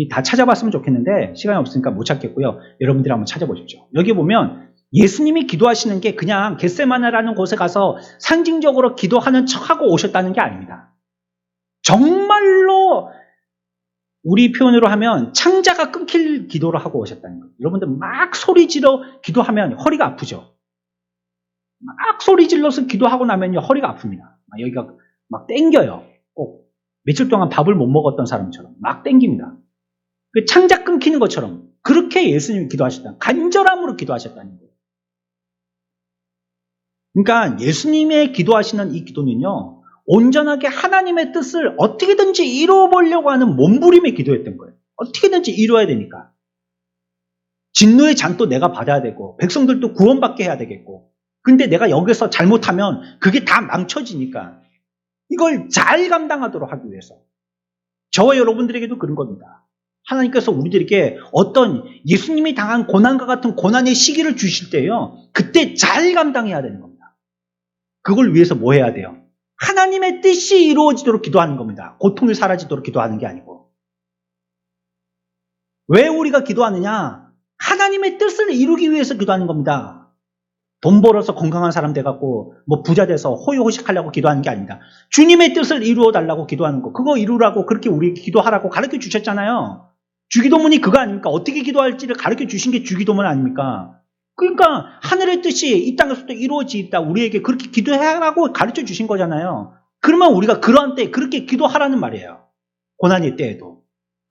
다 찾아봤으면 좋겠는데 시간이 없으니까 못 찾겠고요. 여러분들이 한번 찾아보십시오. 여기 보면 예수님이 기도하시는 게 그냥 겟세마네라는 곳에 가서 상징적으로 기도하는 척하고 오셨다는 게 아닙니다. 정말로 우리 표현으로 하면 창자가 끊길 기도를 하고 오셨다는 거예요. 여러분들 막 소리 지르 기도하면 허리가 아프죠. 막 소리 질러서 기도하고 나면요 허리가 아픕니다. 여기가 막 땡겨요. 꼭 며칠 동안 밥을 못 먹었던 사람처럼 막 땡깁니다. 그 창자 끊기는 것처럼 그렇게 예수님이 기도하셨다. 간절함으로 기도하셨다는 거예요. 그러니까 예수님의 기도하시는 이 기도는요, 온전하게 하나님의 뜻을 어떻게든지 이루어 보려고 하는 몸부림의 기도였던 거예요. 어떻게든지 이루어야 되니까. 진노의 잔도 내가 받아야 되고, 백성들도 구원받게 해야 되겠고, 근데 내가 여기서 잘못하면 그게 다 망쳐지니까 이걸 잘 감당하도록 하기 위해서 저와 여러분들에게도 그런 겁니다. 하나님께서 우리들에게 어떤 예수님이 당한 고난과 같은 고난의 시기를 주실 때요, 그때 잘 감당해야 되는 겁니다. 그걸 위해서 뭐 해야 돼요? 하나님의 뜻이 이루어지도록 기도하는 겁니다. 고통이 사라지도록 기도하는 게 아니고. 왜 우리가 기도하느냐? 하나님의 뜻을 이루기 위해서 기도하는 겁니다. 돈 벌어서 건강한 사람 돼갖고 뭐 부자 돼서 호의호식하려고 기도하는 게 아닙니다. 주님의 뜻을 이루어 달라고 기도하는 거, 그거 이루라고 그렇게 우리 기도하라고 가르쳐 주셨잖아요. 주기도문이 그거 아닙니까? 어떻게 기도할지를 가르쳐 주신 게 주기도문 아닙니까? 그러니까 하늘의 뜻이 이 땅에서도 이루어지다 우리에게 그렇게 기도하라고 가르쳐 주신 거잖아요. 그러면 우리가 그러한 때 그렇게 기도하라는 말이에요. 고난의 때에도,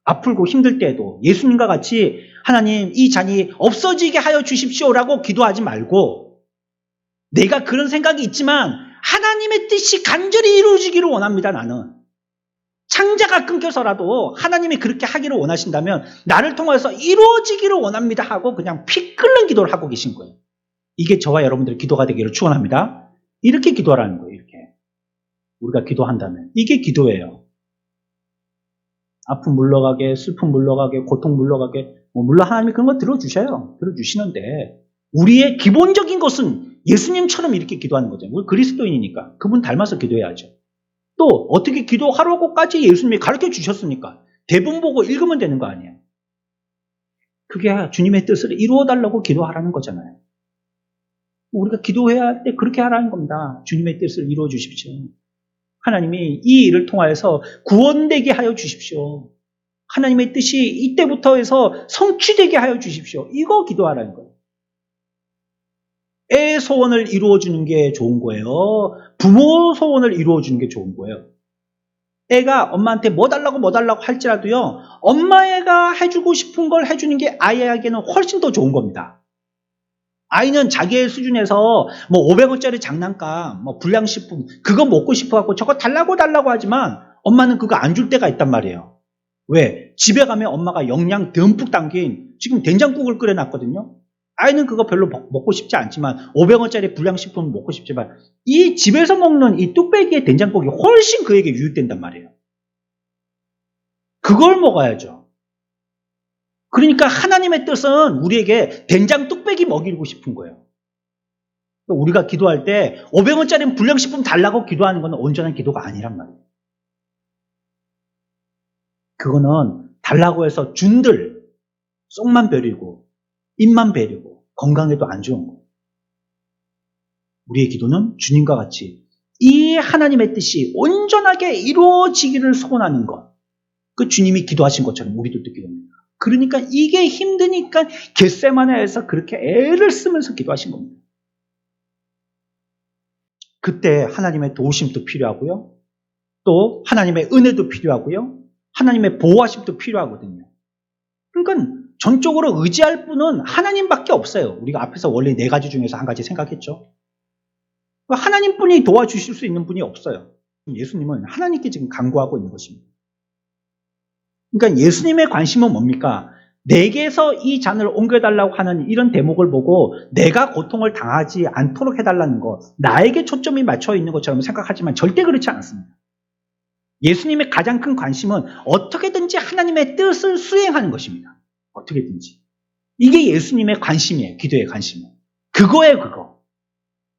아프고 힘들 때에도 예수님과 같이 하나님 이 잔이 없어지게 하여 주십시오라고 기도하지 말고, 내가 그런 생각이 있지만 하나님의 뜻이 간절히 이루어지기를 원합니다. 나는 창자가 끊겨서라도 하나님이 그렇게 하기를 원하신다면 나를 통해서 이루어지기를 원합니다 하고 그냥 피 끓는 기도를 하고 계신 거예요. 이게 저와 여러분들의 기도가 되기를 축원합니다. 이렇게 기도하라는 거예요. 이렇게 우리가 기도한다면 이게 기도예요. 아픔 물러가게, 슬픔 물러가게, 고통 물러가게, 물론 하나님이 그런 거 들어주셔요. 들어주시는데 우리의 기본적인 것은 예수님처럼 이렇게 기도하는 거죠. 우리 그리스도인이니까 그분 닮아서 기도해야죠. 또 어떻게 기도하라고까지 예수님이 가르쳐 주셨으니까 대본 보고 읽으면 되는 거 아니에요. 그게 주님의 뜻을 이루어 달라고 기도하라는 거잖아요. 우리가 기도해야 할 때 그렇게 하라는 겁니다. 주님의 뜻을 이루어 주십시오. 하나님이 이 일을 통하여서 구원되게 하여 주십시오. 하나님의 뜻이 이때부터 해서 성취되게 하여 주십시오. 이거 기도하라는 거예요. 애 소원을 이루어주는 게 좋은 거예요. 부모 소원을 이루어주는 게 좋은 거예요. 애가 엄마한테 뭐 달라고 할지라도요, 엄마애가 해주고 싶은 걸 해주는 게 아이에게는 훨씬 더 좋은 겁니다. 아이는 자기의 수준에서 뭐 500원짜리 장난감, 뭐 불량식품, 그거 먹고 싶어 갖고 저거 달라고 하지만 엄마는 그거 안 줄 때가 있단 말이에요. 왜? 집에 가면 엄마가 영양 듬뿍 담긴 지금 된장국을 끓여놨거든요. 아이는 그거 별로 먹고 싶지 않지만 500원짜리 불량식품 먹고 싶지만 이 집에서 먹는 이 뚝배기의 된장국이 훨씬 그에게 유익된단 말이에요. 그걸 먹어야죠. 그러니까 하나님의 뜻은 우리에게 된장 뚝배기 먹이고 싶은 거예요. 우리가 기도할 때 500원짜리 불량식품 달라고 기도하는 건 온전한 기도가 아니란 말이에요. 그거는 달라고 해서 준들 속만 베리고 입만 베리고 건강에도 안 좋은 거예요. 우리의 기도는 주님과 같이 이 하나님의 뜻이 온전하게 이루어지기를 소원하는 것, 그 주님이 기도하신 것처럼 우리도 기도합니다. 그러니까 이게 힘드니까 겟세마네에서 그렇게 애를 쓰면서 기도하신 겁니다. 그때 하나님의 도우심도 필요하고요, 또 하나님의 은혜도 필요하고요, 하나님의 보호하심도 필요하거든요. 그러니까 전적으로 의지할 분은 하나님밖에 없어요. 우리가 앞에서 원래 4가지 중에서 한 가지 생각했죠. 하나님뿐이 도와주실 수 있는 분이 없어요. 예수님은 하나님께 지금 간구하고 있는 것입니다. 그러니까 예수님의 관심은 뭡니까? 내게서 이 잔을 옮겨달라고 하는 이런 대목을 보고 내가 고통을 당하지 않도록 해달라는 것, 나에게 초점이 맞춰 있는 것처럼 생각하지만 절대 그렇지 않습니다. 예수님의 가장 큰 관심은 어떻게든지 하나님의 뜻을 수행하는 것입니다. 어떻게든지. 이게 예수님의 관심이에요. 기도의 관심은. 그거예요, 그거.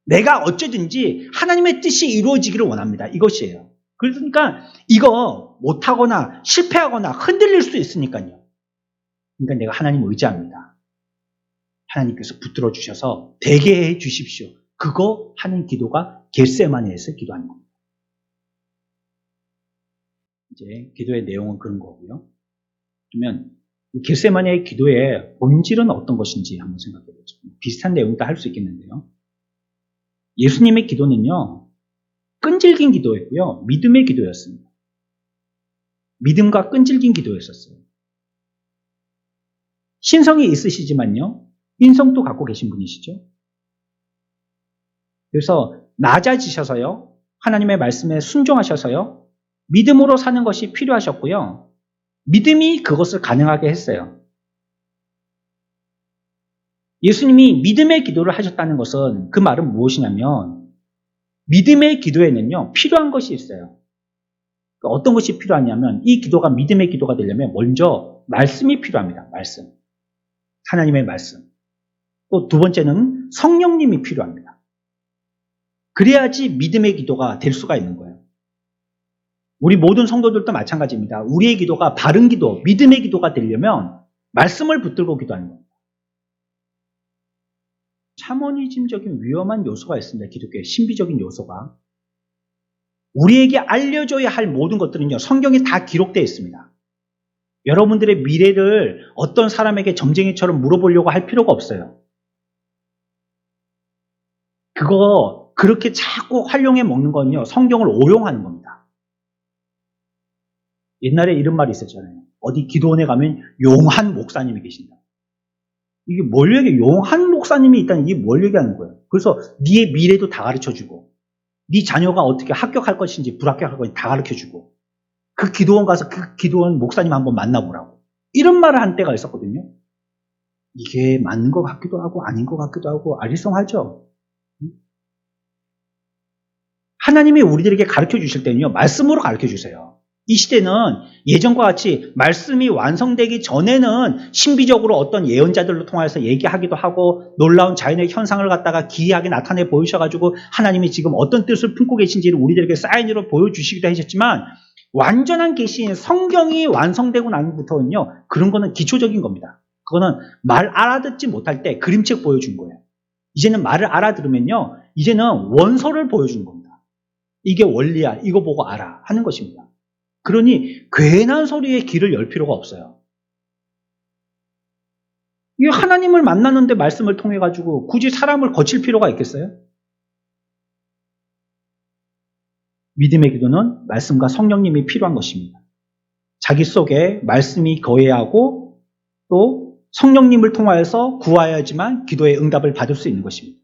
내가 어쩌든지 하나님의 뜻이 이루어지기를 원합니다. 이것이에요. 그러니까 이거 못하거나 실패하거나 흔들릴 수 있으니까요. 그러니까 내가 하나님 의지합니다. 하나님께서 붙들어 주셔서 되게 해 주십시오. 그거 하는 기도가 겟세마네에서 기도하는 겁니다. 이제 기도의 내용은 그런 거고요. 그러면 겟세마네의 기도의 본질은 어떤 것인지 한번 생각해 보죠. 비슷한 내용도 할 수 있겠는데요. 예수님의 기도는요, 끈질긴 기도였고요, 믿음의 기도였습니다. 믿음과 끈질긴 기도였었어요. 신성이 있으시지만요, 인성도 갖고 계신 분이시죠. 그래서 낮아지셔서요, 하나님의 말씀에 순종하셔서요, 믿음으로 사는 것이 필요하셨고요, 믿음이 그것을 가능하게 했어요. 예수님이 믿음의 기도를 하셨다는 것은 그 말은 무엇이냐면 믿음의 기도에는요, 필요한 것이 있어요. 어떤 것이 필요하냐면 이 기도가 믿음의 기도가 되려면 먼저 말씀이 필요합니다. 말씀. 하나님의 말씀. 또 두 번째는 성령님이 필요합니다. 그래야지 믿음의 기도가 될 수가 있는 거예요. 우리 모든 성도들도 마찬가지입니다. 우리의 기도가 바른 기도, 믿음의 기도가 되려면 말씀을 붙들고 기도하는 겁니다. 샤머니즘적인 위험한 요소가 있습니다. 기독교의 신비적인 요소가. 우리에게 알려줘야 할 모든 것들은요, 성경에 다 기록되어 있습니다. 여러분들의 미래를 어떤 사람에게 점쟁이처럼 물어보려고 할 필요가 없어요. 그거 그렇게 자꾸 활용해 먹는 건요, 성경을 오용하는 겁니다. 옛날에 이런 말이 있었잖아요. 어디 기도원에 가면 용한 목사님이 계신다. 이게 뭘 얘기해? 용한 목사님이 있다니 이게 뭘 얘기하는 거예요? 그래서 네의 미래도 다 가르쳐주고 네 자녀가 어떻게 합격할 것인지 불합격할 것인지 다 가르쳐주고 그 기도원 가서 그 기도원 목사님 한번 만나보라고 이런 말을 한 때가 있었거든요. 이게 맞는 것 같기도 하고 아닌 것 같기도 하고 아리송하죠. 하나님이 우리들에게 가르쳐 주실 때는요, 말씀으로 가르쳐 주세요. 이 시대는 예전과 같이 말씀이 완성되기 전에는 신비적으로 어떤 예언자들로 통해서 얘기하기도 하고 놀라운 자연의 현상을 갖다가 기이하게 나타내 보이셔가지고 하나님이 지금 어떤 뜻을 품고 계신지를 우리들에게 사인으로 보여주시기도 하셨지만 완전한 계시인 성경이 완성되고 나면부터는요, 그런 거는 기초적인 겁니다. 그거는 말 알아듣지 못할 때 그림책 보여준 거예요. 이제는 말을 알아들으면요, 이제는 원서를 보여준 겁니다. 이게 원리야, 이거 보고 알아 하는 것입니다. 그러니 괜한 소리에 귀를 열 필요가 없어요. 이 하나님을 만나는데 말씀을 통해 가지고 굳이 사람을 거칠 필요가 있겠어요? 믿음의 기도는 말씀과 성령님이 필요한 것입니다. 자기 속에 말씀이 거해야 하고 또 성령님을 통하여서 구하여야지만 기도의 응답을 받을 수 있는 것입니다.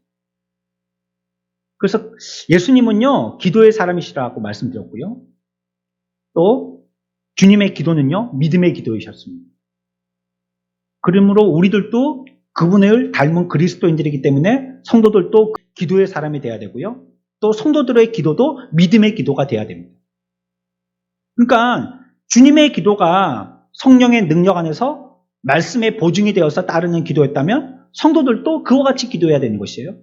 그래서 예수님은요, 기도의 사람이시라고 말씀드렸고요. 또 주님의 기도는요, 믿음의 기도이셨습니다. 그러므로 우리들도 그분을 닮은 그리스도인들이기 때문에 성도들도 기도의 사람이 돼야 되고요. 또 성도들의 기도도 믿음의 기도가 돼야 됩니다. 그러니까 주님의 기도가 성령의 능력 안에서 말씀의 보증이 되어서 따르는 기도였다면 성도들도 그와 같이 기도해야 되는 것이에요.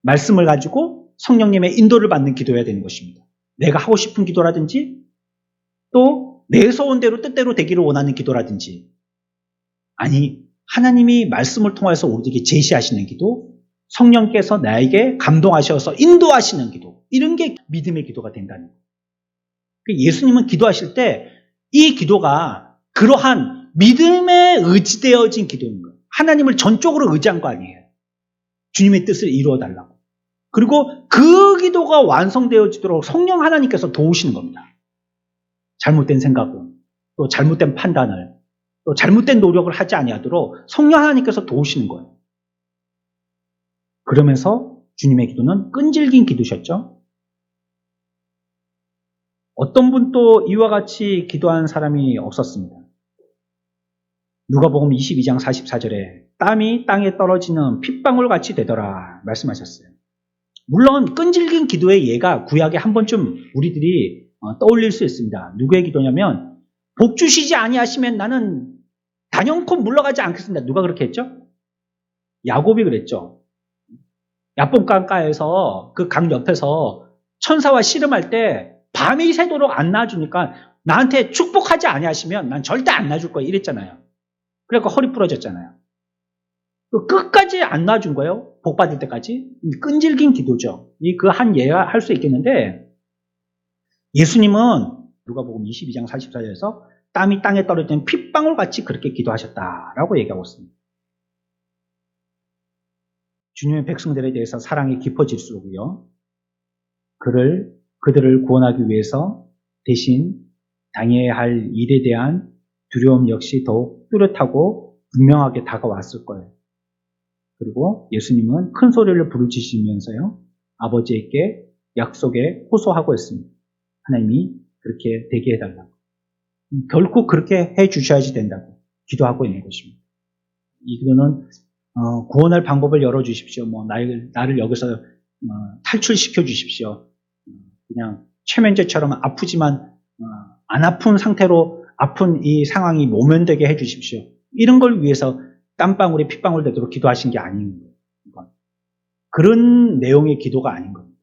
말씀을 가지고 성령님의 인도를 받는 기도해야 되는 것입니다. 내가 하고 싶은 기도라든지 또 내 소원대로 뜻대로 되기를 원하는 기도라든지 아니 하나님이 말씀을 통해서 우리에게 제시하시는 기도 성령께서 나에게 감동하셔서 인도하시는 기도 이런 게 믿음의 기도가 된다는 거예요. 예수님은 기도하실 때 이 기도가 그러한 믿음에 의지되어진 기도인 거예요. 하나님을 전적으로 의지한 거 아니에요. 주님의 뜻을 이루어 달라고. 그리고 그 기도가 완성되어지도록 성령 하나님께서 도우시는 겁니다. 잘못된 생각은 또 잘못된 판단을 또 잘못된 노력을 하지 아니하도록 성령 하나님께서 도우시는 거예요. 그러면서 주님의 기도는 끈질긴 기도셨죠. 어떤 분도 이와 같이 기도한 사람이 없었습니다. 누가복음 22장 44절에 땀이 땅에 떨어지는 핏방울 같이 되더라 말씀하셨어요. 물론 끈질긴 기도의 예가 구약에 한 번쯤 우리들이 떠올릴 수 있습니다. 누구의 기도냐면 복 주시지 아니하시면 나는 단연코 물러가지 않겠습니다. 누가 그렇게 했죠? 야곱이 그랬죠. 야복강가에서 그 강 옆에서 천사와 씨름할 때 밤이 새도록 안 낳아주니까 나한테 축복하지 아니하시면 난 절대 안 낳아줄 거야 이랬잖아요. 그래서 허리 부러졌잖아요. 끝까지 안 낳아준 거예요. 복 받을 때까지. 끈질긴 기도죠. 그 한 예가 할 수 있겠는데, 예수님은 누가복음 22장 44절에서 땀이 땅에 떨어지는 핏방울 같이 그렇게 기도하셨다라고 얘기하고 있습니다. 주님의 백성들에 대해서 사랑이 깊어질수록요, 그들을 구원하기 위해서 대신 당해야 할 일에 대한 두려움 역시 더욱 뚜렷하고 분명하게 다가왔을 거예요. 그리고 예수님은 큰 소리를 부르짖으면서요, 아버지에게 약속에 호소하고 있습니다. 하나님이 그렇게 되게 해달라고. 결국 그렇게 해주셔야지 된다고 기도하고 있는 것입니다. 이 기도는 구원할 방법을 열어주십시오. 나를 여기서 탈출시켜 주십시오. 그냥 최면제처럼 아프지만 안 아픈 상태로 아픈 이 상황이 모면되게 해주십시오. 이런 걸 위해서 땀방울에 핏방울 되도록 기도하신 게 아닌 거예요. 그런 내용의 기도가 아닌 겁니다.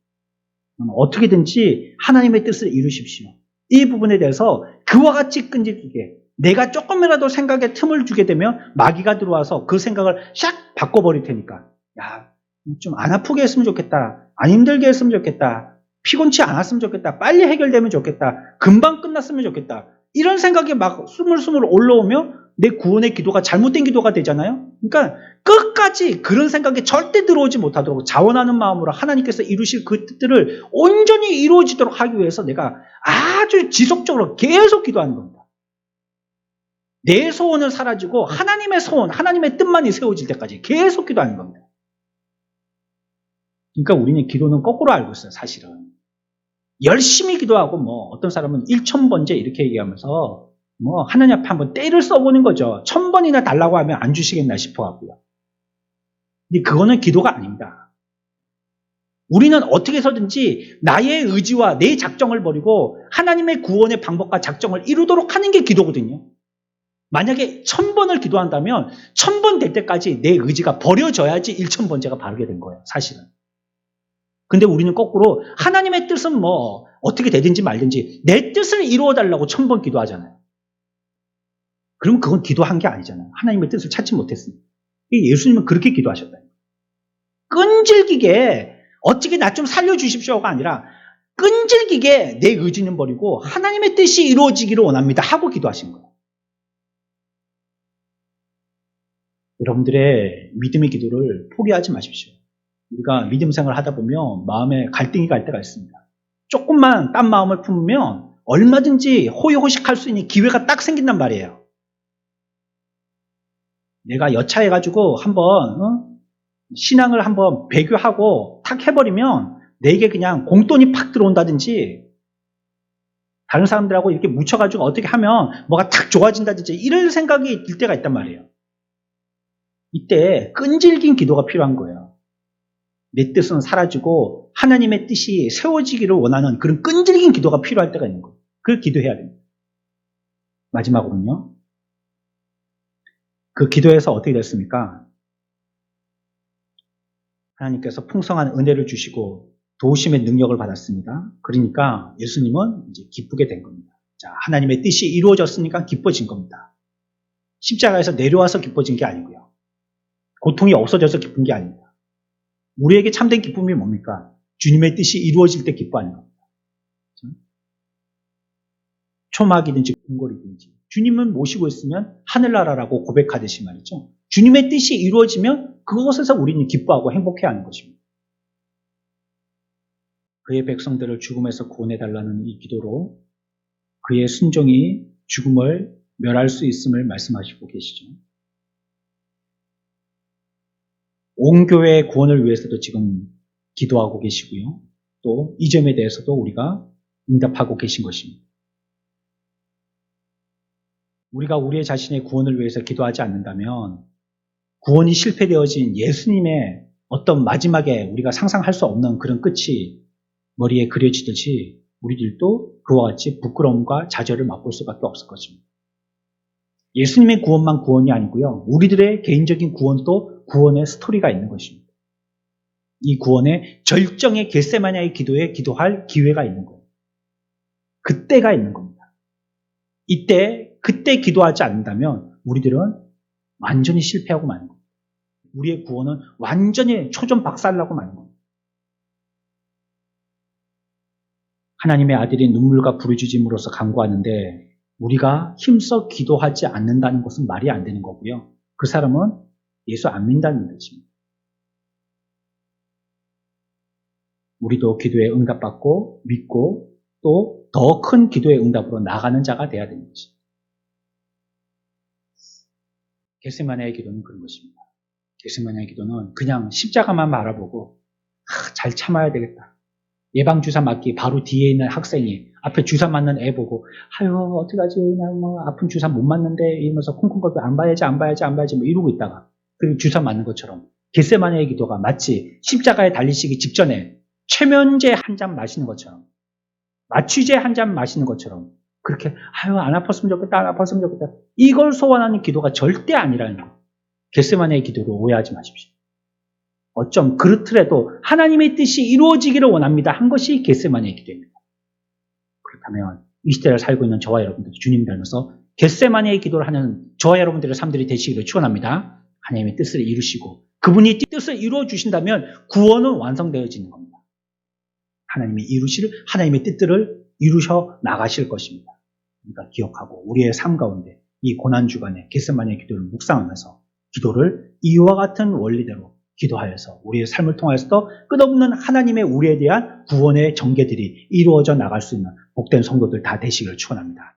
어떻게든지 하나님의 뜻을 이루십시오. 이 부분에 대해서 그와 같이 끈질기게 내가 조금이라도 생각에 틈을 주게 되면 마귀가 들어와서 그 생각을 샥 바꿔버릴 테니까, 야, 좀 안 아프게 했으면 좋겠다, 안 힘들게 했으면 좋겠다, 피곤치 않았으면 좋겠다, 빨리 해결되면 좋겠다, 금방 끝났으면 좋겠다, 이런 생각이 막 스물스물 올라오면 내 구원의 기도가 잘못된 기도가 되잖아요. 그러니까 끝까지 그런 생각이 절대 들어오지 못하도록 자원하는 마음으로 하나님께서 이루실 그 뜻들을 온전히 이루어지도록 하기 위해서 내가 아주 지속적으로 계속 기도하는 겁니다. 내 소원은 사라지고 하나님의 소원, 하나님의 뜻만이 세워질 때까지 계속 기도하는 겁니다. 그러니까 우리는 기도는 거꾸로 알고 있어요, 사실은. 열심히 기도하고 어떤 사람은 1000번째 이렇게 얘기하면서 하나님 앞에 한번 때를 써보는 거죠. 1000번이나 달라고 하면 안 주시겠나 싶어갖고요. 근데 그거는 기도가 아닙니다. 우리는 어떻게 해서든지 나의 의지와 내 작정을 버리고 하나님의 구원의 방법과 작정을 이루도록 하는 게 기도거든요. 만약에 1000번을 기도한다면 1000번 될 때까지 내 의지가 버려져야지 1000번째가 바르게 된 거예요, 사실은. 근데 우리는 거꾸로 하나님의 뜻은 어떻게 되든지 말든지 내 뜻을 이루어달라고 1000번 기도하잖아요. 그럼 그건 기도한 게 아니잖아요. 하나님의 뜻을 찾지 못했으니까. 예수님은 그렇게 기도하셨다. 끈질기게 어떻게 나 좀 살려주십시오가 아니라 끈질기게 내 의지는 버리고 하나님의 뜻이 이루어지기를 원합니다 하고 기도하신 거예요. 여러분들의 믿음의 기도를 포기하지 마십시오. 우리가 믿음 생활을 하다 보면 마음에 갈등이 갈 때가 있습니다. 조금만 딴 마음을 품으면 얼마든지 호의호식할 수 있는 기회가 딱 생긴단 말이에요. 내가 여차해가지고 한번 신앙을 한번 배교하고 탁 해버리면 내게 그냥 공돈이 팍 들어온다든지 다른 사람들하고 이렇게 묻혀가지고 어떻게 하면 뭐가 탁 좋아진다든지 이럴 생각이 들 때가 있단 말이에요. 이때 끈질긴 기도가 필요한 거예요. 내 뜻은 사라지고 하나님의 뜻이 세워지기를 원하는 그런 끈질긴 기도가 필요할 때가 있는 거예요. 그걸 기도해야 됩니다. 마지막으로는요. 그 기도에서 어떻게 됐습니까? 하나님께서 풍성한 은혜를 주시고 도우심의 능력을 받았습니다. 그러니까 예수님은 이제 기쁘게 된 겁니다. 자, 하나님의 뜻이 이루어졌으니까 기뻐진 겁니다. 십자가에서 내려와서 기뻐진 게 아니고요. 고통이 없어져서 기쁜 게 아닙니다. 우리에게 참된 기쁨이 뭡니까? 주님의 뜻이 이루어질 때 기뻐하는 겁니다. 초막이든지 궁궐이든지 주님을 모시고 있으면 하늘나라라고 고백하듯이 말이죠. 주님의 뜻이 이루어지면 그것에서 우리는 기뻐하고 행복해하는 것입니다. 그의 백성들을 죽음에서 구원해달라는 이 기도로 그의 순종이 죽음을 멸할 수 있음을 말씀하시고 계시죠. 온 교회의 구원을 위해서도 지금 기도하고 계시고요. 또 이 점에 대해서도 우리가 응답하고 계신 것입니다. 우리가 우리의 자신의 구원을 위해서 기도하지 않는다면 구원이 실패되어진 예수님의 어떤 마지막에 우리가 상상할 수 없는 그런 끝이 머리에 그려지듯이 우리들도 그와 같이 부끄러움과 좌절을 맛볼 수밖에 없을 것입니다. 예수님의 구원만 구원이 아니고요. 우리들의 개인적인 구원도 구원의 스토리가 있는 것입니다. 이 구원의 절정의 겟세마냐의 기도에 기도할 기회가 있는 거예요. 그때가 있는 겁니다. 그때 기도하지 않는다면 우리들은 완전히 실패하고 마는 겁니다. 우리의 구원은 완전히 초전박살나고 마는 겁니다. 하나님의 아들이 눈물과 부르짖음으로써 간구하는데 우리가 힘써 기도하지 않는다는 것은 말이 안 되는 거고요. 그 사람은 예수 안 믿는다는 뜻입니다. 우리도 기도에 응답받고 믿고 또 더 큰 기도의 응답으로 나가는 자가 돼야 되는 것입니다. 겟세마네의 기도는 그런 것입니다. 겟세마네의 기도는 그냥 십자가만 바라보고 잘 참아야 되겠다. 예방주사 맞기 바로 뒤에 있는 학생이 앞에 주사 맞는 애 보고 아유 어떡하지 나 뭐 아픈 주사 못 맞는데 이러면서 콩콩거리고 안 봐야지 뭐 이러고 있다가 그리고 주사 맞는 것처럼 겟세마네의 기도가 마치 십자가에 달리시기 직전에 최면제 한 잔 마시는 것처럼 마취제 한 잔 마시는 것처럼 그렇게 아유 안 아팠으면 좋겠다 이걸 소원하는 기도가 절대 아니라는 거예요. 겟세마네의 기도를 오해하지 마십시오. 어쩜 그렇더라도 하나님의 뜻이 이루어지기를 원합니다 한 것이 겟세마네의 기도입니다. 그렇다면 이 시대를 살고 있는 저와 여러분들 주님 닮아서 겟세마네의 기도를 하는 저와 여러분들의 삶들이 되시기를 축원합니다. 하나님의 뜻을 이루시고 그분이 뜻을 이루어 주신다면 구원은 완성되어지는 겁니다. 하나님이 이루실 하나님의 뜻들을 이루셔 나가실 것입니다. 우리가 기억하고 우리의 삶 가운데 이 고난주간에 겟세마네의 기도를 묵상하면서 기도를 이와 같은 원리대로 기도하여서 우리의 삶을 통해서도 끝없는 하나님의 우리에 대한 구원의 전개들이 이루어져 나갈 수 있는 복된 성도들 다 되시기를 축원합니다.